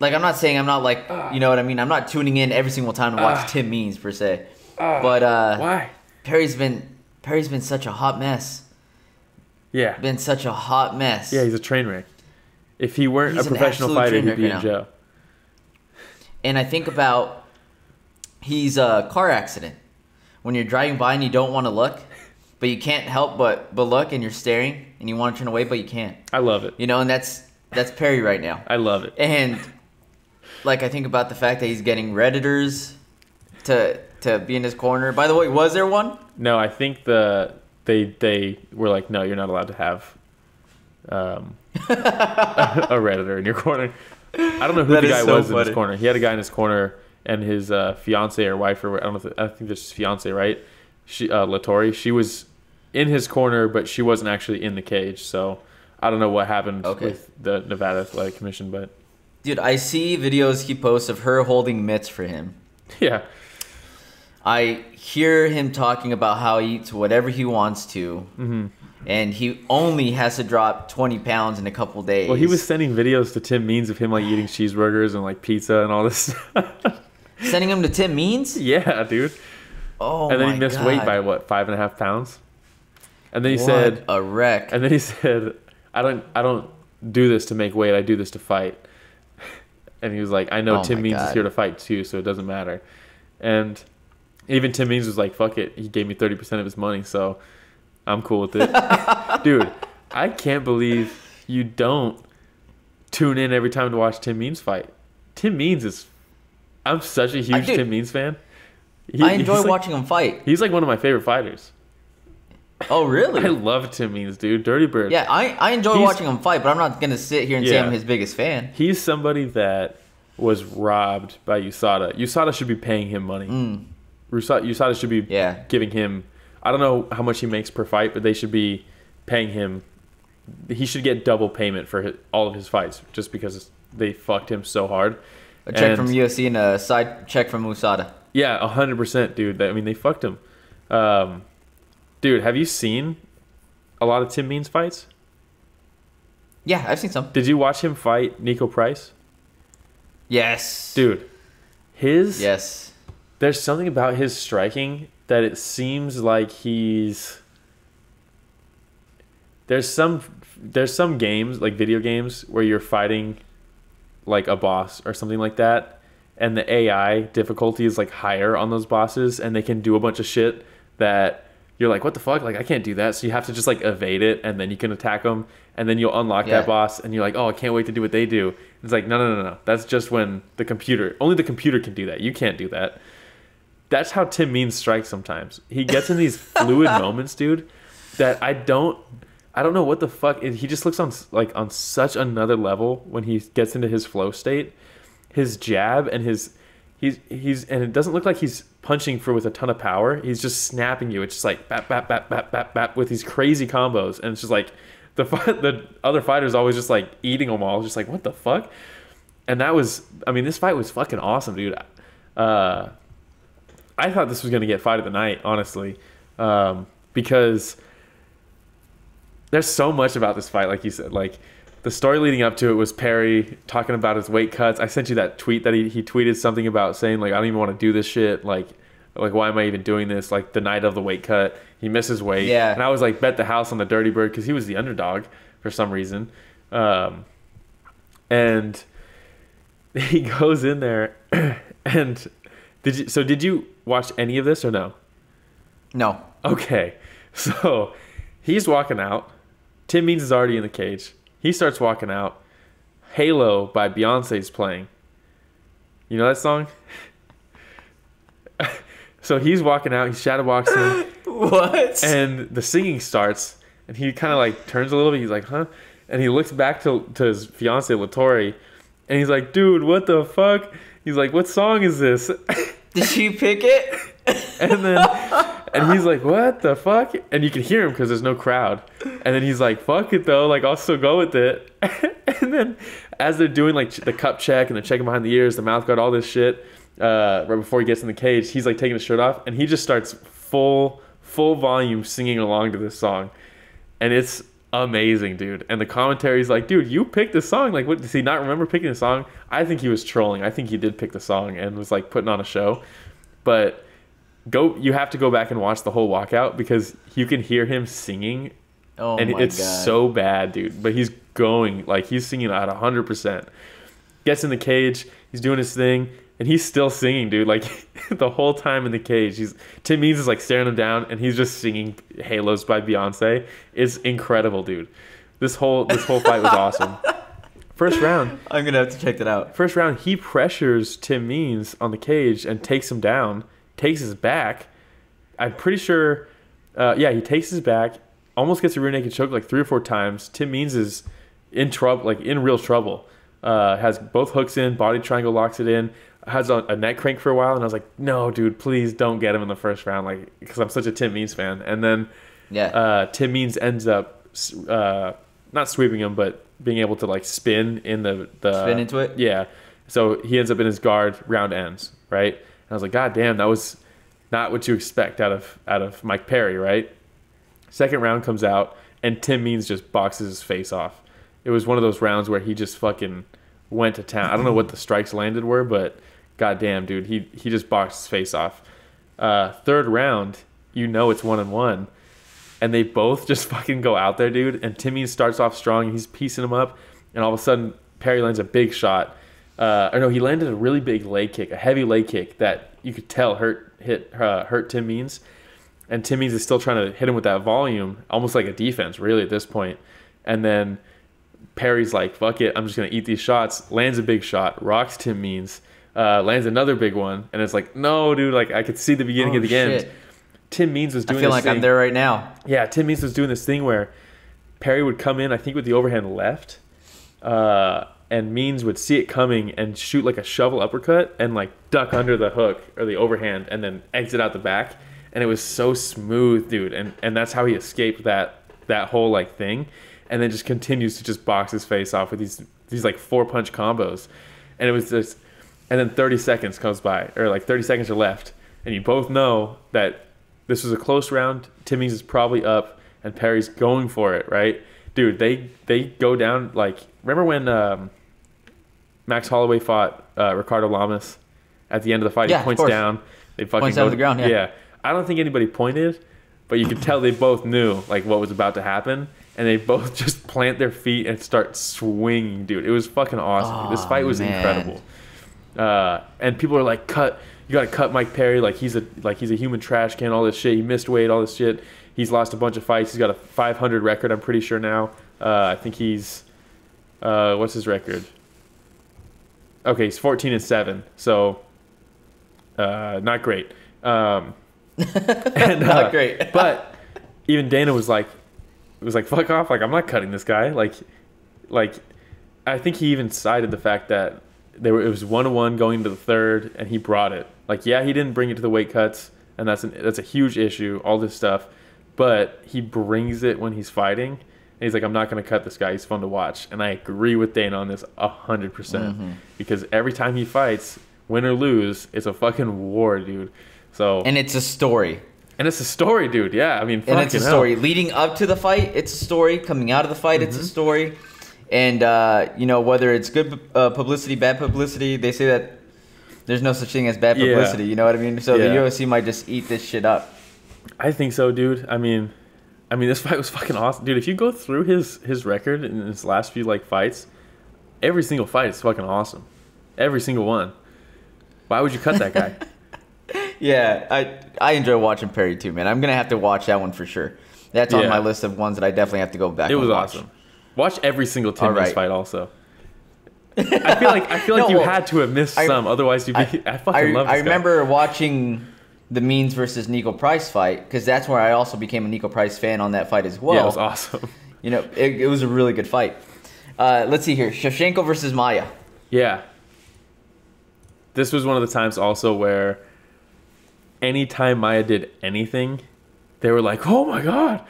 Like, I'm not saying I'm not like... You know what I mean? I'm not tuning in every single time to watch Tim Means, per se. But why? Perry's been such a hot mess. Yeah. Been such a hot mess. Yeah, he's a train wreck. If he weren't a professional fighter, he'd be in jail. And I think about he's a car accident. When you're driving by and you don't want to look, but you can't help but look, and you're staring and you want to turn away, but you can't. I love it. You know, and that's Perry right now. I love it. And like I think about the fact that he's getting Redditors to be in his corner. By the way, was there one? No, I think they were like, no, you're not allowed to have a Redditor in your corner. I don't know who the guy was in his corner. He had a guy in his corner, and his fiance or wife, or I don't know. I think this is fiance, right? She Latori. She was in his corner, but she wasn't actually in the cage. So I don't know what happened with the Nevada Athletic Commission, but dude, I see videos he posts of her holding mitts for him. Yeah. I hear him talking about how he eats whatever he wants to, and he only has to drop 20 pounds in a couple days. Well, he was sending videos to Tim Means of him like eating cheeseburgers and like pizza and all this stuff. Sending him to Tim Means? Yeah, dude. Oh, and then my he missed God. weight by what, 5.5 pounds? And then he What said, a wreck. And then he said, I don't do this to make weight. I do this to fight. And he was like, I know Oh Tim my Means is God. here to fight too, so it doesn't matter. And even Tim Means was like, fuck it. He gave me 30% of his money, so I'm cool with it. Dude, I can't believe you don't tune in every time to watch Tim Means fight. Tim Means is... I'm such a huge Tim Means fan. I enjoy watching him fight. He's like one of my favorite fighters. Oh, really? I love Tim Means, dude. Dirty Bird. Yeah, I enjoy watching him fight, but I'm not going to sit here and say I'm his biggest fan. He's somebody that was robbed by USADA. USADA should be paying him money. USADA should be giving him... I don't know how much he makes per fight, but they should be paying him... He should get double payment for all of his fights just because they fucked him so hard. A check from UFC and a side check from USADA. Yeah, 100%, dude. I mean, they fucked him. Dude, have you seen a lot of Tim Means fights? Yeah, I've seen some. Did you watch him fight Nico Price? Yes. Dude, Yes. there's something about his striking that it seems like he's... There's some games, like video games, where you're fighting like a boss or something like that, and the AI difficulty is like higher on those bosses, and they can do a bunch of shit that you're like, what the fuck? Like, I can't do that. So you have to just like evade it, and then you can attack them, and then you'll unlock that boss, and you're like, oh, I can't wait to do what they do. It's like, no. That's just when only the computer can do that. You can't do that. That's how Tim Means strikes sometimes. He gets in these fluid moments, dude, that I don't know what the fuck. He just looks on such another level when he gets into his flow state. His jab and and it doesn't look like he's punching with a ton of power. He's just snapping you. It's just like bap bap bap bap bap bap with these crazy combos, and it's just like the other fighter's always just like eating them all, just like what the fuck. And this fight was fucking awesome, dude. I thought this was gonna get fight of the night, honestly, because there's so much about this fight, like you said. Like, the story leading up to it was Perry talking about his weight cuts. I sent you that tweet that he tweeted something about saying, like, I don't even want to do this shit. Like why am I even doing this? Like, the night of the weight cut, he misses weight. Yeah. And I was like, bet the house on the Dirty Bird because he was the underdog for some reason. And he goes in there and did you watch any of this or no? No. Okay. So he's walking out. Tim Means is already in the cage. He starts walking out. Halo by Beyonce's playing. You know that song? So he's walking out. He's shadowboxing. What? And the singing starts. And he kind of like turns a little bit. He's like, huh? And he looks back to his fiance, Latori. And he's like, dude, what the fuck? He's like, what song is this? Did she pick it? And he's like, what the fuck? And you can hear him because there's no crowd. And then he's like, fuck it though, like I'll still go with it. And then as they're doing like the cup check and they're checking behind the ears, the mouth guard, all this shit, right before he gets in the cage, he's like taking his shirt off and he just starts full volume singing along to this song. And it's amazing, dude. And the commentary's like, dude, you picked the song. Like, what, does he not remember picking the song? I think he was trolling. I think he did pick the song and was like putting on a show. But you have to go back and watch the whole walkout because you can hear him singing. Oh, and my it's God. so bad, dude. But he's going, like, he's singing at 100%. Gets in the cage, he's doing his thing, and he's still singing, dude. Like, the whole time in the cage, Tim Means is like staring him down, and he's just singing Halos by Beyonce. It's incredible, dude. This whole fight was awesome. First round. I'm gonna have to check that out. First round, he pressures Tim Means on the cage and takes him down. Takes his back. I'm pretty sure. He takes his back. Almost gets a rear naked choke like 3 or 4 times. Tim Means is in trouble, like in real trouble. Has both hooks in, body triangle locks it in. Has a neck crank for a while, and I was like, no, dude, please don't get him in the first round, like because I'm such a Tim Means fan. And then Tim Means ends up not sweeping him, but being able to like spin in the spin into it. Yeah, so he ends up in his guard. Round ends right, and I was like, God damn, that was not what you expect out of Mike Perry, right? Second round comes out, and Tim Means just boxes his face off. It was one of those rounds where he just fucking went to town. I don't know what the strikes landed were, but goddamn, dude, he just boxed his face off. Third round, it's 1-1, and they both just fucking go out there, dude. And Tim Means starts off strong, and he's piecing him up, and all of a sudden, Perry lands a big shot. He landed a really big leg kick, a heavy leg kick that you could tell hurt Tim Means. And Tim Means is still trying to hit him with that volume, almost like a defense, really, at this point. And then Perry's like, fuck it, I'm just going to eat these shots. Lands a big shot, rocks Tim Means, lands another big one. And it's like, no, dude, like I could see the beginning of the end. Tim Means was doing this thing. I feel like I'm there right now. Yeah, Tim Means was doing this thing where Perry would come in, I think with the overhand left, and Means would see it coming and shoot like a shovel uppercut and like duck under the hook or the overhand and then exit out the back. And it was so smooth, dude. And that's how he escaped that whole like thing. And then just continues to just box his face off with these like 4-punch combos. And it was just, and then 30 seconds comes by, or like 30 seconds are left. And you both know that this was a close round. Tim Means is probably up and Perry's going for it, right? Dude, they go down like, remember when Max Holloway fought Ricardo Lamas at the end of the fight? Yeah, he points down. They fucking points down to the ground, yeah. I don't think anybody pointed, but you could tell they both knew like what was about to happen, and they both just plant their feet and start swinging, dude. It was fucking awesome. This fight was incredible. And people are like, you gotta cut Mike Perry, like he's a human trash can, all this shit. He missed weight, all this shit. He's lost a bunch of fights. He's got a 500 record, I'm pretty sure now. I think he's what's his record? Okay, he's 14-7, so not great. Not great. But even Dana was like, fuck off. Like, I'm not cutting this guy. Like, I think he even cited the fact that it was 1-1 going to the third, and he brought it. Like, yeah, he didn't bring it to the weight cuts, and that's a huge issue. All this stuff, but he brings it when he's fighting. And he's like, I'm not going to cut this guy. He's fun to watch. And I agree with Dana on this 100%. Because every time he fights, win or lose, it's a fucking war, dude. So and it's a story. And it's a story, dude. Yeah, I mean, and it's a story. Leading up to the fight, it's a story. Coming out of the fight, it's a story. And whether it's good publicity, bad publicity, they say that there's no such thing as bad publicity. You know what I mean? So the UFC might just eat this shit up. I think so, dude. I mean, this fight was fucking awesome, dude. If you go through his record in his last few like fights, every single fight is fucking awesome. Every single one. Why would you cut that guy? Yeah, I enjoy watching Perry too, man. I'm gonna have to watch that one for sure. That's on my list of ones that I definitely have to go back. It was awesome. Watch every single Tim Means fight also. I feel like you had to have missed some, otherwise you'd be. I fucking love this guy. I remember watching the Means versus Nico Price fight because that's where I also became a Nico Price fan on that fight as well. Yeah, it was awesome. It was a really good fight. Let's see here, Shevchenko versus Maia. Yeah. This was one of the times also where anytime Maia did anything, they were like, oh my God,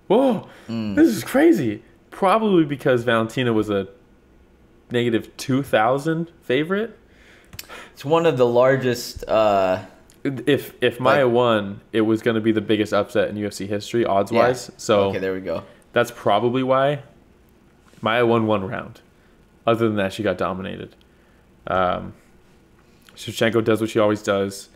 whoa, this is crazy. Probably because Valentina was a negative 2,000 favorite. It's one of the largest. If Maia won, it was going to be the biggest upset in UFC history, odds-wise. Yeah. So okay, there we go. That's probably why Maia won one round. Other than that, she got dominated. Shevchenko does what she always does.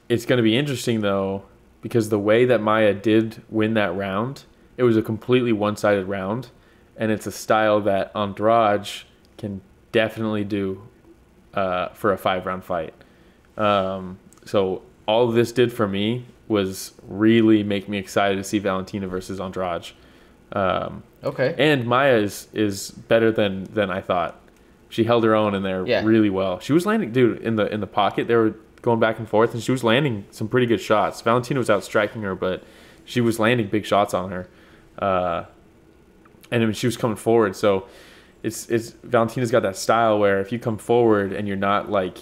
It's going to be interesting, though, because the way that Maia did win that round, it was a completely one-sided round, and it's a style that Andrade can definitely do for a 5-round fight. So all this did for me was really make me excited to see Valentina versus Andrade. Okay. And Maia is better than I thought. She held her own in there really well. She was landing, dude, in the pocket. They were going back and forth, and she was landing some pretty good shots. Valentina was out striking her, but she was landing big shots on her. And I mean, she was coming forward. So it's Valentina's got that style where if you come forward and you're not like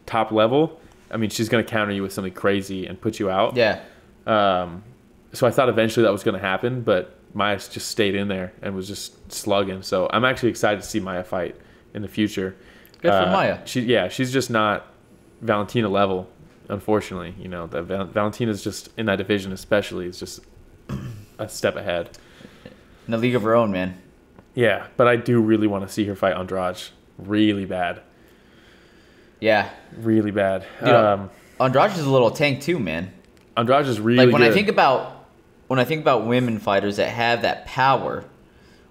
top level, I mean, she's going to counter you with something crazy and put you out. Yeah. So I thought eventually that was going to happen, but Maia just stayed in there and was just slugging. So I'm actually excited to see Maia fight in the future. Good for Maia. She's just not Valentina level, unfortunately. You know, that Valentina's just in that division, especially, is just a step ahead. In a league of her own, man. Yeah, but I do really want to see her fight Andrade. Really bad. Yeah. Really bad. Dude, Andrade is a little tank too, man. Andrade is really like when good. I think about women fighters that have that power,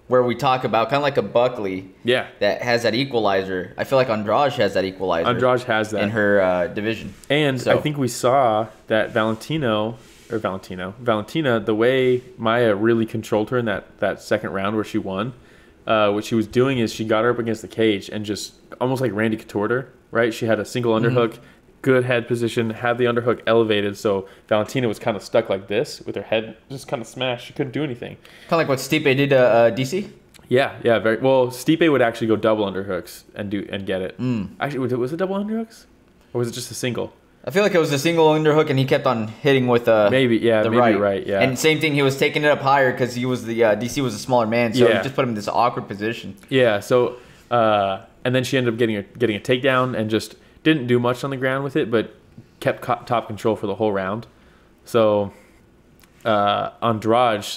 where we talk about kind of like a Buckley, that has that equalizer. I feel like Andrade has that equalizer. Andrade has that in her division, and I think we saw that Valentina, the way Maia really controlled her in that second round where she won. What she was doing is she got her up against the cage and just almost like Randy Coutured her, right? She had a single underhook, good head position, had the underhook elevated, so Valentina was kind of stuck like this with her head just kind of smashed. She couldn't do anything. Kind of like what Stipe did to DC? Yeah, very well. Stipe would actually go double underhooks and get it. Actually, was it double underhooks? Or was it just a single? I feel like it was a single underhook, and he kept on hitting with the right. Yeah. And same thing, he was taking it up higher because he was DC was a smaller man, so he just put him in this awkward position. Yeah. So, and then she ended up getting a takedown and just didn't do much on the ground with it, but kept top control for the whole round. So, Andrade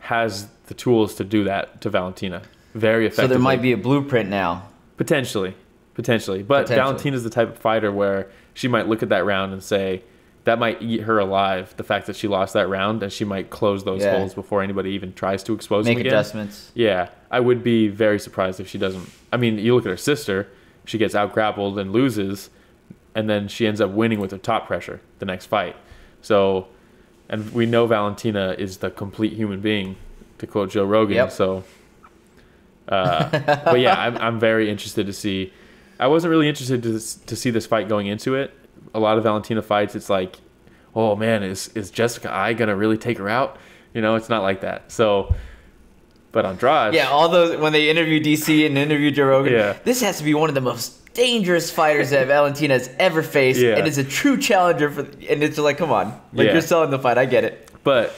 has the tools to do that to Valentina very effectively. So there might be a blueprint now. Potentially. But Valentina's the type of fighter where she might look at that round and say that might eat her alive, the fact that she lost that round, and she might close those holes before anybody even tries to expose them again. Make adjustments. Yeah. I would be very surprised if she doesn't. I mean, you look at her sister, she gets out-grappled and loses, and then she ends up winning with her top pressure the next fight. So, and we know Valentina is the complete human being, to quote Joe Rogan. Yep. So, but yeah, I'm very interested to see. I wasn't really interested to see this fight going into it. A lot of Valentina fights, it's like, oh man, is Jessica Ai gonna really take her out? You know, it's not like that. So, but Andrade, all those when they interview DC and interview Joe Rogan, this has to be one of the most dangerous fighters that Valentina has ever faced, and is a true challenger for. And it's like, come on, like you're selling the fight. I get it, but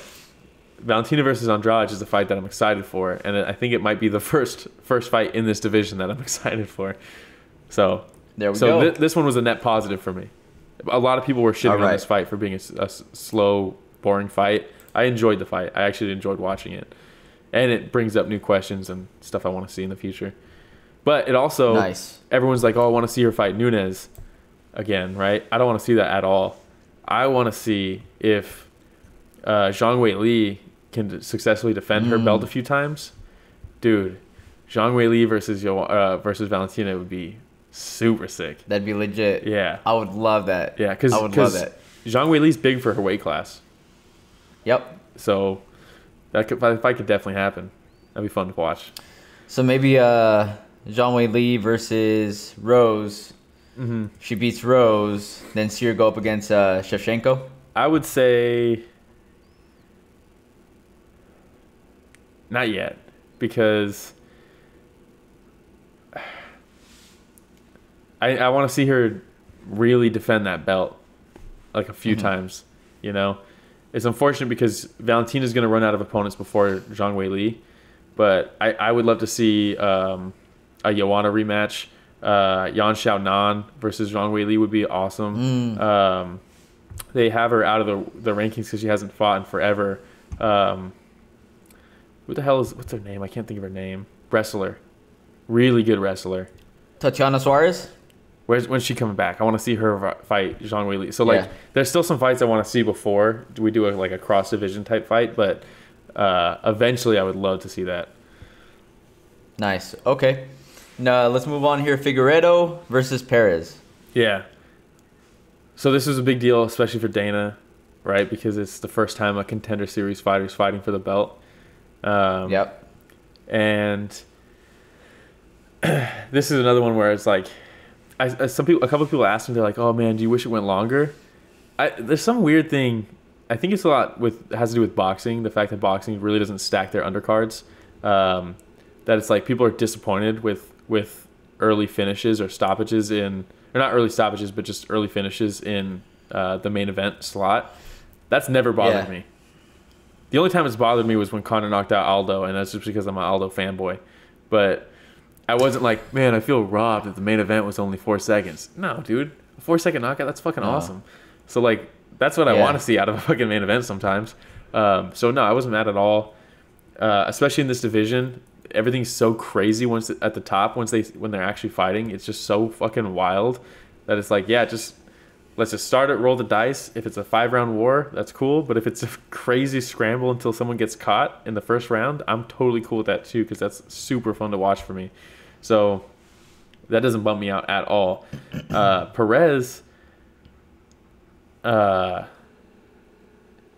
Valentina versus Andrade is a fight that I'm excited for, and I think it might be the first fight in this division that I'm excited for. So there we go. This one was a net positive for me. A lot of people were shitting on this fight for being a slow, boring fight. I enjoyed the fight. I actually enjoyed watching it, and it brings up new questions and stuff I want to see in the future. But it also everyone's like, oh, I want to see her fight Nunes again, right? I don't want to see that at all. I want to see if Zhang Weili can successfully defend her belt a few times. Dude, Zhang Weili versus Valentina would be super sick. That'd be legit. Yeah. I would love that. Yeah, because I would love that. Zhang Weili's big for her weight class. Yep. So that fight could definitely happen. That'd be fun to watch. So maybe Zhang Weili versus Rose. She beats Rose, then see her go up against Shevchenko. I would say not yet, because I want to see her really defend that belt like a few times, you know? It's unfortunate because Valentina's going to run out of opponents before Zhang Weili, but I would love to see a Joanna rematch. Yan Xiaonan versus Zhang Weili would be awesome. They have her out of the rankings because she hasn't fought in forever. What's her name? I can't think of her name. Wrestler. Really good wrestler. Tatiana Suarez? When's she coming back? I want to see her fight Zhang Weili. So, there's still some fights I want to see before we do a cross-division type fight, but eventually I would love to see that. Nice. Okay. Now, let's move on here. Figueiredo versus Perez. Yeah. So this is a big deal, especially for Dana, right? Because it's the first time a Contender Series fighter is fighting for the belt. Yep. And this is another one where it's like, a couple of people asked me, they're like, "Oh man, do you wish it went longer?" There's some weird thing. I think it's has to do with boxing. The fact that boxing really doesn't stack their undercards. That it's like people are disappointed with early finishes or stoppages or not early stoppages, but just early finishes in the main event slot. That's never bothered me. The only time it's bothered me was when Conor knocked out Aldo, and that's just because I'm an Aldo fanboy. But I wasn't like, man, I feel robbed that the main event was only 4 seconds. No, dude. A 4-second knockout, that's fucking awesome. So, like, that's what I want to see out of a fucking main event sometimes. So, no, I wasn't mad at all. Especially in this division. Everything's so crazy at the top when they're actually fighting. It's just so fucking wild that it's like, let's just start it, roll the dice. If it's a 5-round war, that's cool. But if it's a crazy scramble until someone gets caught in the first round, I'm totally cool with that too, because that's super fun to watch for me. So that doesn't bum me out at all. Perez,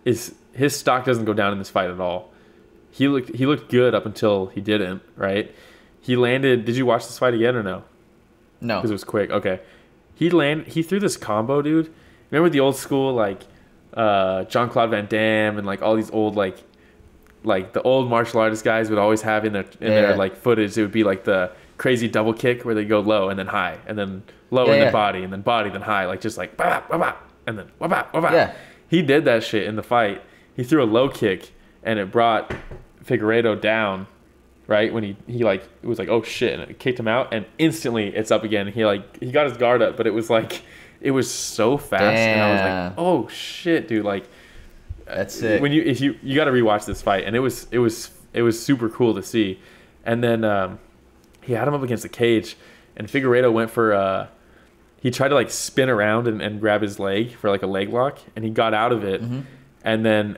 his stock doesn't go down in this fight at all. He looked good up until he didn't, right? He landed. Did you watch this fight again or no? No. Because it was quick. Okay. He threw this combo, dude. Remember the old school, like, Jean-Claude Van Damme and, like, all these old, like the old martial artist guys would always have in their like footage. It would be like the crazy double kick where they go low and then high and then low and then body and then body then high, like just like bah, bah, bah, and then bah, bah, bah, bah. Yeah. He did that shit in the fight. He threw a low kick and it brought Figueiredo down, right? When he like, it was like, oh shit, and it kicked him out and instantly it's up again. He got his guard up, but it was like, it was so fast. Damn. And I was like, oh shit, dude, like, that's it. When you got to rewatch this fight, and it was super cool to see. And then he had him up against the cage, and Figueiredo went for he tried to like spin around and grab his leg for like a leg lock, and he got out of it. Mm-hmm. And then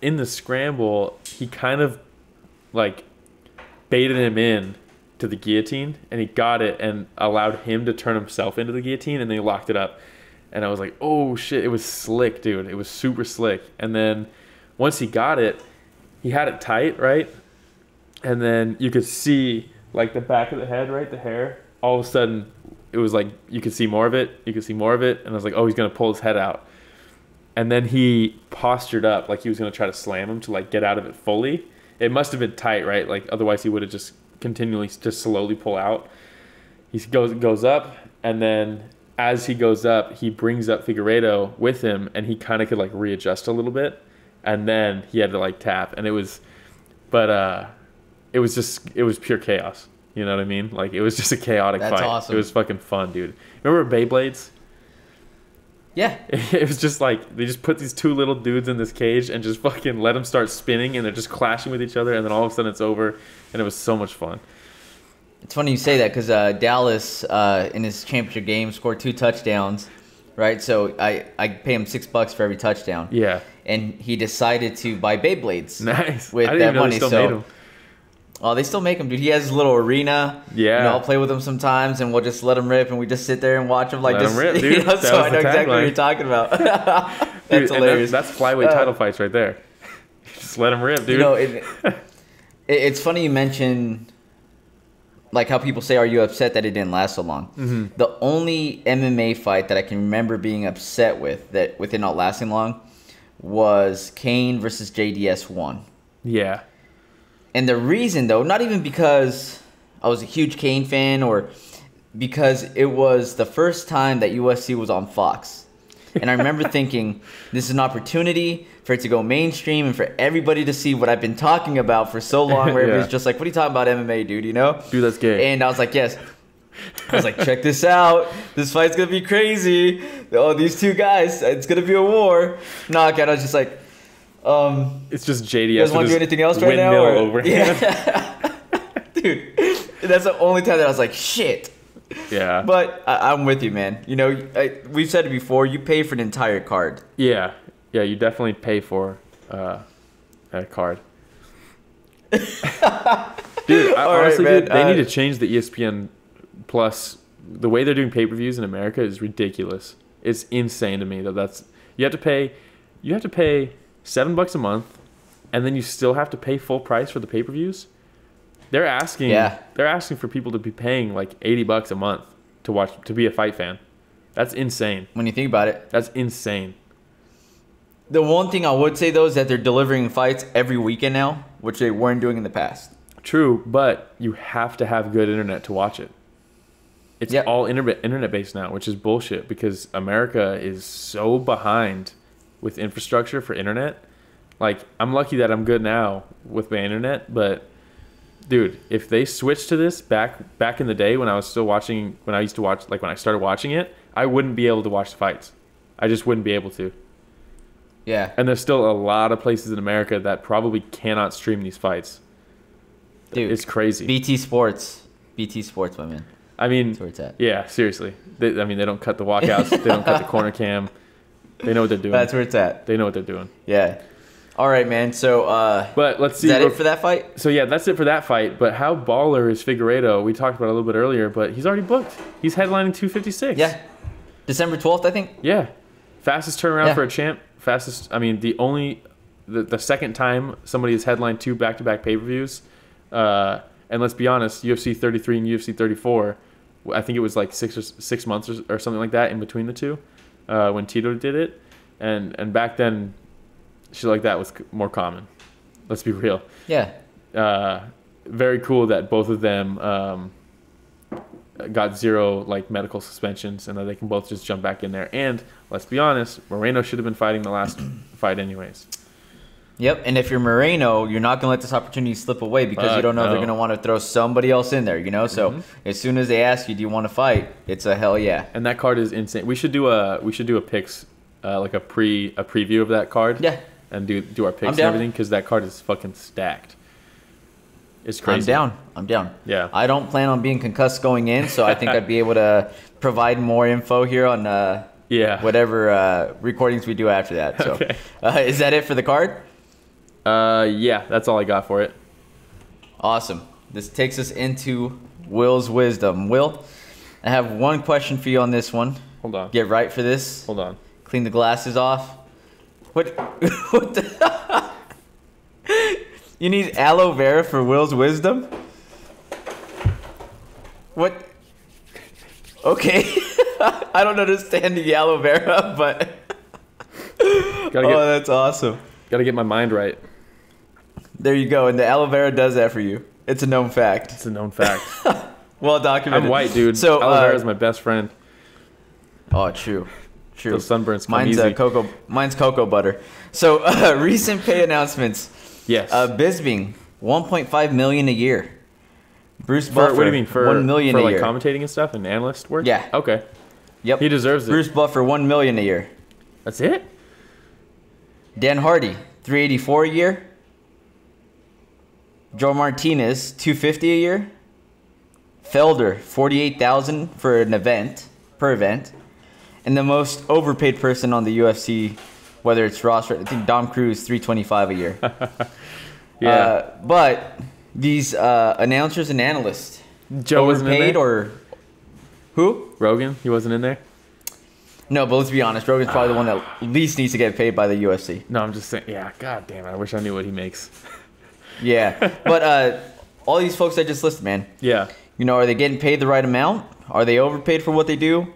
in the scramble, he kind of like baited him in to the guillotine, and he got it and allowed him to turn himself into the guillotine, and then he locked it up. And I was like, oh, shit. It was slick, dude. It was super slick. And then once he got it, he had it tight, right? And then you could see, like, the back of the head, right? The hair. All of a sudden, it was like you could see more of it. You could see more of it. And I was like, oh, he's going to pull his head out. And then he postured up like he was going to try to slam him to, like, get out of it fully. It must have been tight, right? Like, otherwise he would have just continually just slowly pull out. He goes up, and then as he goes up, he brings up Figueiredo with him, and he kind of could like readjust a little bit, and then he had to like tap, and it was pure chaos. You know what I mean? Like, it was just a chaotic fight. Awesome. It was fucking fun, dude. Remember Beyblades? Yeah. It was just like they just put these two little dudes in this cage and just fucking let them start spinning, and they're just clashing with each other, and then all of a sudden it's over, and it was so much fun. It's funny you say that because Dallas, in his championship game, scored 2 touchdowns, right? So I pay him $6 for every touchdown. Yeah. And he decided to buy Beyblades. Nice. With I didn't that even know money. they still made them. Oh, they still make them, dude. He has his little arena. Yeah. You know, I'll play with him sometimes, and we'll just let him rip, and we just sit there and watch him like let this. Him rip, dude. You know, so I know exactly what you're talking about. That's dude, hilarious. That's flyweight title fights right there. Just let him rip, dude. You know, it's funny you mention like how people say, are you upset that it didn't last so long? Mm-hmm. The only MMA fight that I can remember being upset with it not lasting long was Kane versus JDS 1. Yeah. And the reason, though, not even because I was a huge Kane fan or because it was the first time that UFC was on Fox. And I remember thinking, this is an opportunity for it to go mainstream and for everybody to see what I've been talking about for so long, where everybody's just like, what are you talking about MMA, dude, you know? Dude, that's gay. And I was like, yes. I was like, check this out. This fight's going to be crazy. Oh, these two guys, it's going to be a war. Knockout. I was just like, it's just JDS. You guys want to do anything else right now? Over yeah. Dude, that's the only time that I was like, shit. Yeah. But I'm with you, man. You know, we've said it before. You pay for an entire card. Yeah. Yeah, you definitely pay for a card. Dude, honestly, right, dude, they need to change the ESPN Plus. The way they're doing pay-per-views in America is ridiculous. It's insane to me that you have to pay $7 a month, and then you still have to pay full price for the pay-per-views. They're asking for people to be paying like $80 a month to be a fight fan. That's insane. When you think about it. That's insane. The one thing I would say, though, is that they're delivering fights every weekend now, which they weren't doing in the past. True, but you have to have good internet to watch it. It's all internet-based now, which is bullshit because America is so behind with infrastructure for internet. Like, I'm lucky that I'm good now with my internet, but... Dude, if they switched to this back in the day when I was still watching, when I started watching it, I wouldn't be able to watch the fights. I just wouldn't be able to. Yeah. And there's still a lot of places in America that probably cannot stream these fights. Dude, it's crazy. BT Sports, my man. I mean, that's where it's at. Yeah, seriously. They don't cut the walkouts. They don't cut the corner cam. They know what they're doing. That's where it's at. They know what they're doing. Yeah. All right, man. So, but let's see. Is that it for that fight? So yeah, that's it for that fight. But how baller is Figueiredo? We talked about it a little bit earlier, but he's already booked. He's headlining 256. Yeah, December 12th, I think. Yeah, fastest turnaround for a champ. Fastest. I mean, the second time somebody has headlined 2 back-to-back pay-per-views. And let's be honest, UFC 33 and UFC 34. I think it was like 6 months or something like that in between the two, when Tito did it, and back then. Shit like that was more common. Let's be real. Yeah. Very cool that both of them got 0 like medical suspensions and that they can both just jump back in there. And let's be honest, Moreno should have been fighting the last fight anyways. Yep. And if you're Moreno, you're not gonna let this opportunity slip away because you don't know if they're gonna want to throw somebody else in there. You know. So as soon as they ask you, do you want to fight? It's a hell yeah. And that card is insane. We should do a picks like a preview of that card. Yeah. And do our picks and everything because that card is fucking stacked. It's crazy. I'm down. Yeah. I don't plan on being concussed going in, so I think I'd be able to provide more info here on whatever recordings we do after that. So, okay. Is that it for the card? Yeah, that's all I got for it. Awesome. This takes us into Will's wisdom. Will, I have one question for you on this one. Hold on. Get right for this. Hold on. Clean the glasses off. What the? You need aloe vera for Will's wisdom? What? Okay. I don't understand the aloe vera, but... that's awesome. Gotta get my mind right. There you go. And the aloe vera does that for you. It's a known fact. It's a known fact. Well documented. I'm white, dude. So, aloe vera is my best friend. Oh, true. Those sunburns come easy. Mine's cocoa butter. So, recent pay announcements. Yes. Bisping, $1.5 million a year. Bruce Buffer, what do you mean? For $1 million for a like year. Commentating and stuff and analyst work? Yeah. Okay. Yep. He deserves it. Bruce Buffer, $1 million a year. That's it? Dan Hardy, $384 a year. Joe Martinez, $250 a year. Felder, $48,000 for an event per event. And the most overpaid person on the UFC, whether it's roster, I think Dom Cruz, $325 a year. Yeah. But these announcers and analysts, Joe wasn't in there? Or who? Rogan, he wasn't in there? No, but let's be honest, Rogan's probably the one that least needs to get paid by the UFC. No, I'm just saying. Yeah, god damn it, I wish I knew what he makes. Yeah, but all these folks I just listed, man. Yeah. You know, are they getting paid the right amount? Are they overpaid for what they do?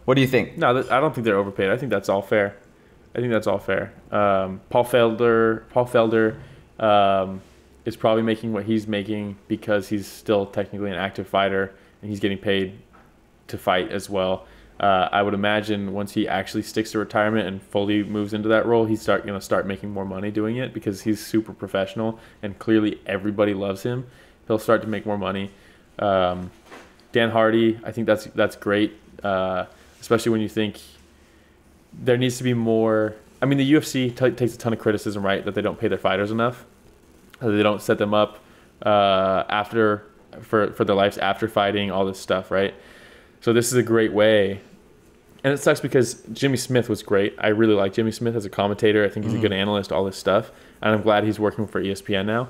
What do you think? No, I don't think they're overpaid. I think that's all fair. Paul Felder is probably making what he's making because he's still technically an active fighter and he's getting paid to fight as well. I would imagine once he actually sticks to retirement and fully moves into that role, he's going to start making more money doing it because he's super professional and clearly everybody loves him. He'll start to make more money. Dan Hardy, I think that's great, especially when you think there needs to be more. I mean, the UFC takes a ton of criticism, right, that they don't pay their fighters enough, that they don't set them up for their lives after fighting, all this stuff, right? So this is a great way. And it sucks because Jimmy Smith was great. I really like Jimmy Smith as a commentator. I think he's a good analyst, all this stuff. And I'm glad he's working for ESPN now.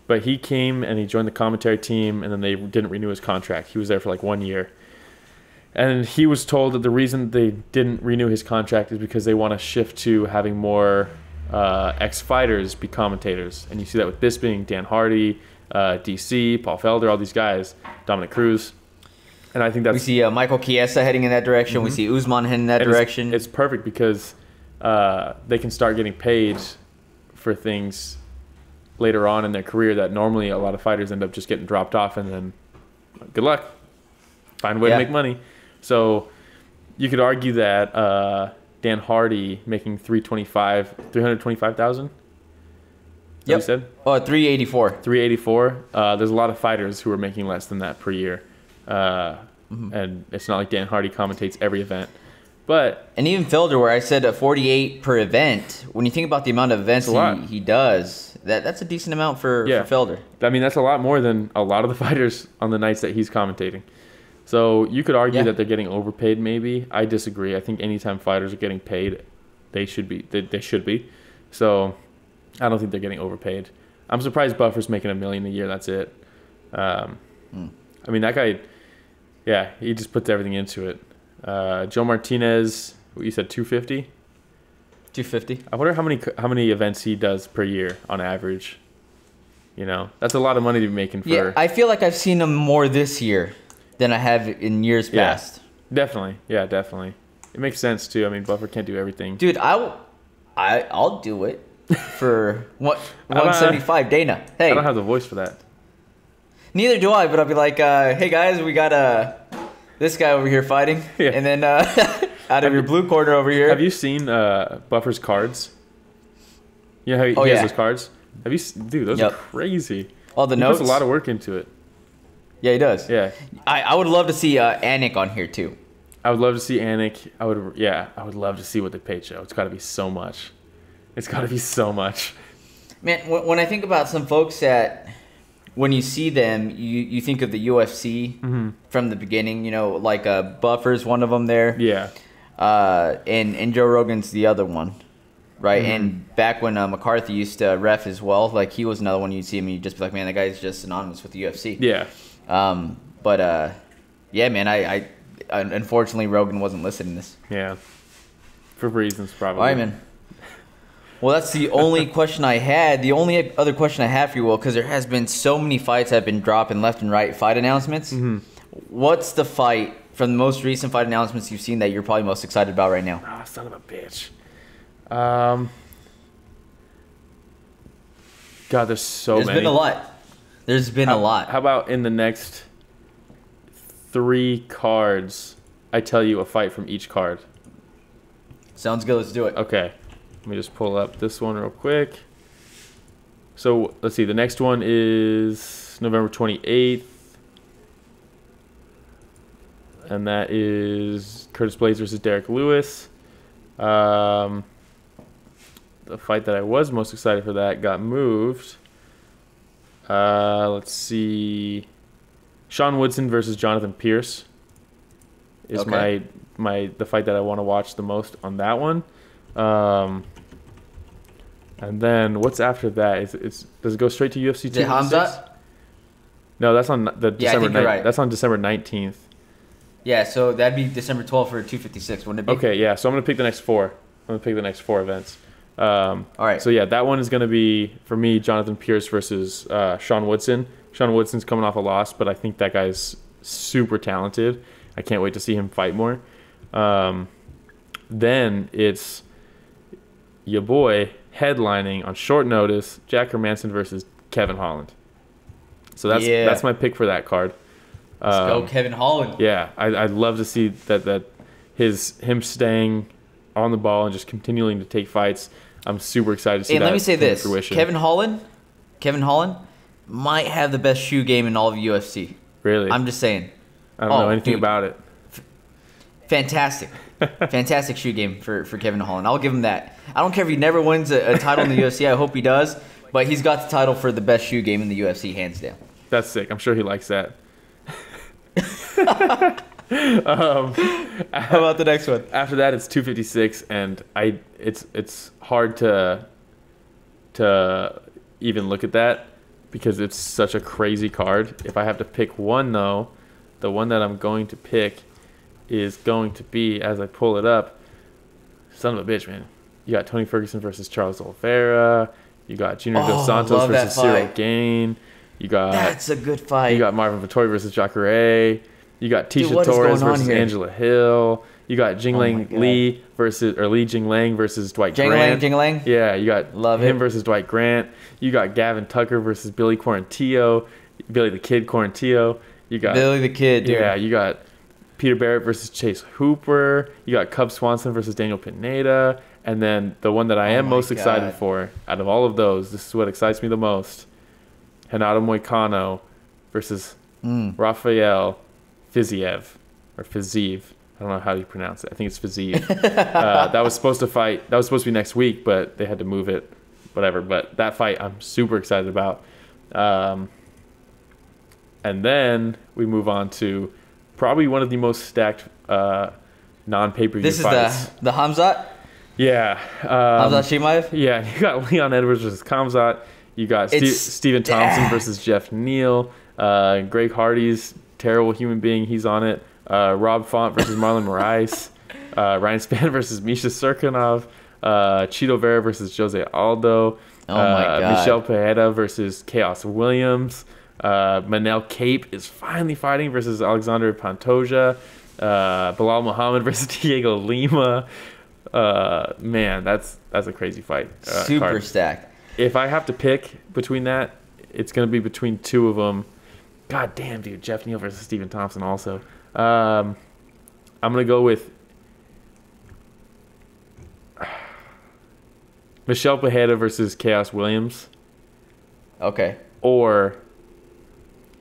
But he came and he joined the commentary team, and then they didn't renew his contract. He was there for like 1 year. And he was told that the reason they didn't renew his contract is because they want to shift to having more ex-fighters be commentators. And you see that with Bisping, Dan Hardy, DC, Paul Felder, all these guys, Dominic Cruz. And I think that's... We see Michael Chiesa heading in that direction. We see Usman heading in that direction. It's perfect because they can start getting paid for things later on in their career that normally a lot of fighters end up just getting dropped off, and then good luck. Find a way to make money. So you could argue that Dan Hardy making $325,000. Yep. You said? Oh, 384. 384. There's a lot of fighters who are making less than that per year. And it's not like Dan Hardy commentates every event. And even Felder, where I said 48 per event, when you think about the amount of events he does, that's a decent amount for Felder. I mean, that's a lot more than a lot of the fighters on the nights that he's commentating. So you could argue that they're getting overpaid maybe. I disagree. I think anytime fighters are getting paid, they should be. They should be. So I don't think they're getting overpaid. I'm surprised Buffer's making $1 million a year. That's it. I mean, that guy, he just puts everything into it. Joe Martinez, you said 250? 250. I wonder how many events he does per year on average. You know, that's a lot of money to be making for. Yeah, I feel like I've seen him more this year than I have in years past. Definitely. Yeah, definitely. It makes sense too. I mean, Buffer can't do everything. Dude, I'll do it for 175. Dana, hey. I don't have the voice for that. Neither do I, but I'll be like, hey guys, we got this guy over here fighting, and then out of your blue corner over here. Have you seen Buffer's cards? You know how he has those cards? Have you? Dude, those are crazy. All the he notes. Puts a lot of work into it. Yeah, he does. Yeah. I would love to see Anik on here too. I would love to see Anik. I would love to see what they paid Joe. It's got to be so much. It's got to be so much. Man, when I think about some folks that, when you see them, you think of the UFC from the beginning. You know, like Buffer's one of them there. Yeah. And Joe Rogan's the other one, right? And back when McCarthy used to ref as well, like he was another one. You'd see him, and you'd just be like, man, that guy's just synonymous with the UFC. Yeah. Yeah, man, I unfortunately Rogan wasn't listening to this. Yeah. For reasons probably. All right, man. Well, that's the only question I had. The only other question I have for you, Will, because there has been so many fights that have been dropping left and right, fight announcements. What's the fight from the most recent fight announcements you've seen that you're probably most excited about right now? Ah, son of a bitch. God, there's so many. There's been a lot. There's been a lot. How about in the next 3 cards, I tell you a fight from each card? Sounds good. Let's do it. Okay. Let me just pull up this one real quick. So, let's see. The next one is November 28th. And that is Curtis Blades versus Derek Lewis. The fight that I was most excited for that got moved. Let's see. Sean Woodson versus Jonathan Pierce is the fight that I want to watch the most on that one. And then what's after that? Does it go straight to UFC 256? No, that's on the December 9th. Right. That's on December 19th. Yeah, so that'd be December 12th for 256, wouldn't it be? Okay, yeah. So I'm gonna pick the next 4. I'm gonna pick the next 4 events. All right. So yeah, that one is gonna be for me Jonathan Pierce versus Sean Woodson. Sean Woodson's coming off a loss, but I think that guy's super talented. I can't wait to see him fight more. Then it's your boy headlining on short notice, Jack Hermanson versus Kevin Holland. So that's my pick for that card. Let's go, Kevin Holland. Yeah, I'd love to see that him staying on the ball and just continuing to take fights. I'm super excited to see that. And let me say this: fruition. Kevin Holland might have the best shoe game in all of UFC. Really? I'm just saying. I don't know anything about it. Fantastic. Fantastic shoe game for Kevin Holland. I'll give him that. I don't care if he never wins a title in the UFC. I hope he does. But he's got the title for the best shoe game in the UFC, hands down. That's sick. I'm sure he likes that. How about the next one? After that, it's 256, and it's hard to even look at that because it's such a crazy card. If I have to pick one, though, the one that I'm going to pick is going to be, as I pull it up, son of a bitch, man. You got Tony Ferguson versus Charles Oliveira. You got Junior Dos Santos love that versus Cyril fight. Gain. You got That's a good fight. You got Marvin Vettori versus Jacare. You got Tisha what is Torres going on versus here? Angela Hill. You got my Jingling God. Li Li Jinglang versus Dwight Grant. Jingling. Yeah, you got Love him it. versus Dwight Grant. You got Gavin Tucker versus Billy the Kid Quarantillo. You got Billy the Kid, dude. Yeah, you got Peter Barrett versus Chase Hooper. You got Cub Swanson versus Daniel Pineda. And then the one that I am my most excited God. for out of all of those, this is what excites me the most. Renato Moicano versus Rafael Fiziev. Or Fiziev. I don't know how you pronounce it. I think it's Fiziev. That was supposed to be next week, but they had to move it. Whatever. But that fight I'm super excited about. And then we move on to probably one of the most stacked non-pay-per-view This is fights. the Hamzat? Yeah. Hamzat Chimaev? Yeah, you got Leon Edwards versus Khamzat. You got Stephen Thompson versus Jeff Neal. Greg Hardy's terrible human being. He's on it. Rob Font versus Marlon Moraes. Ryan Spann versus Misha Serkinov. Cheeto Vera versus Jose Aldo. Oh my God. Michelle Pereira versus Chaos Williams. Manel Cape is finally fighting versus Alexander Pantoja. Bilal Muhammad versus Diego Lima. Man, that's a crazy fight. Super card. stacked. If I have to pick between that, it's going to be between two of them. God damn, dude. Jeff Neal versus Stephen Thompson also. I'm going to go with Michelle Pereira versus Chaos Williams. Okay. Or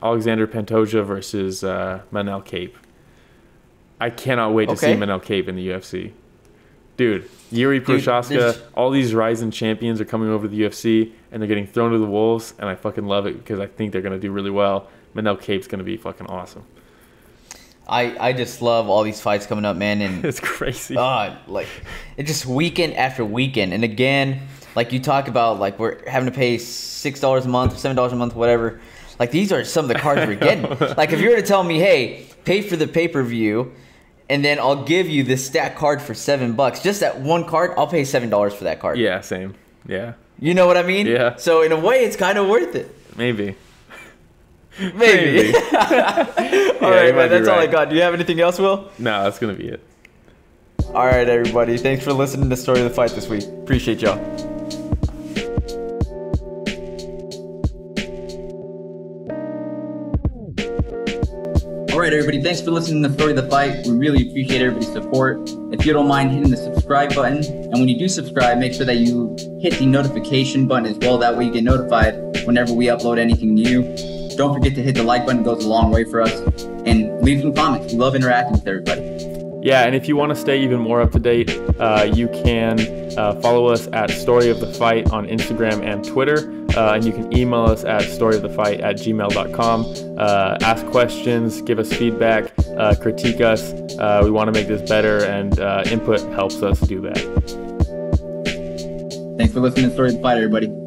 Alexander Pantoja versus Manel Cape. I cannot wait to see Manel Cape in the UFC. Dude, Yuri Prochaska, all these rising champions are coming over to the UFC, and they're getting thrown to the wolves, and I fucking love it because I think they're going to do really well. Manel Cape's going to be fucking awesome. I just love all these fights coming up, man. And It's crazy. like, it's just weekend after weekend. And again, like you talk about, like we're having to pay $6 a month, $7 a month, whatever. Like these are some of the cards we're getting. Like if you were to tell me, hey, pay for the pay-per-view, and then I'll give you this stack card for $7. Just that one card, I'll pay $7 for that card. Yeah, same. Yeah. You know what I mean? Yeah. So in a way, it's kind of worth it. Maybe. Maybe. All right, man. That's all I got. Do you have anything else, Will? No, that's going to be it. All right, everybody. Thanks for listening to Story of the Fight this week. Appreciate y'all. All right, everybody. Thanks for listening to Story of the Fight. We really appreciate everybody's support. If you don't mind hitting the subscribe button, and when you do subscribe, make sure that you hit the notification button as well. That way you get notified whenever we upload anything new. Don't forget to hit the like button. It goes a long way for us. And leave some comments. We love interacting with everybody. Yeah, and if you want to stay even more up to date, you can follow us at Story of the Fight on Instagram and Twitter. And you can email us at storyofthefight@gmail.com. Ask questions, give us feedback, critique us. We want to make this better, and input helps us do that. Thanks for listening to Story of the Fight, everybody.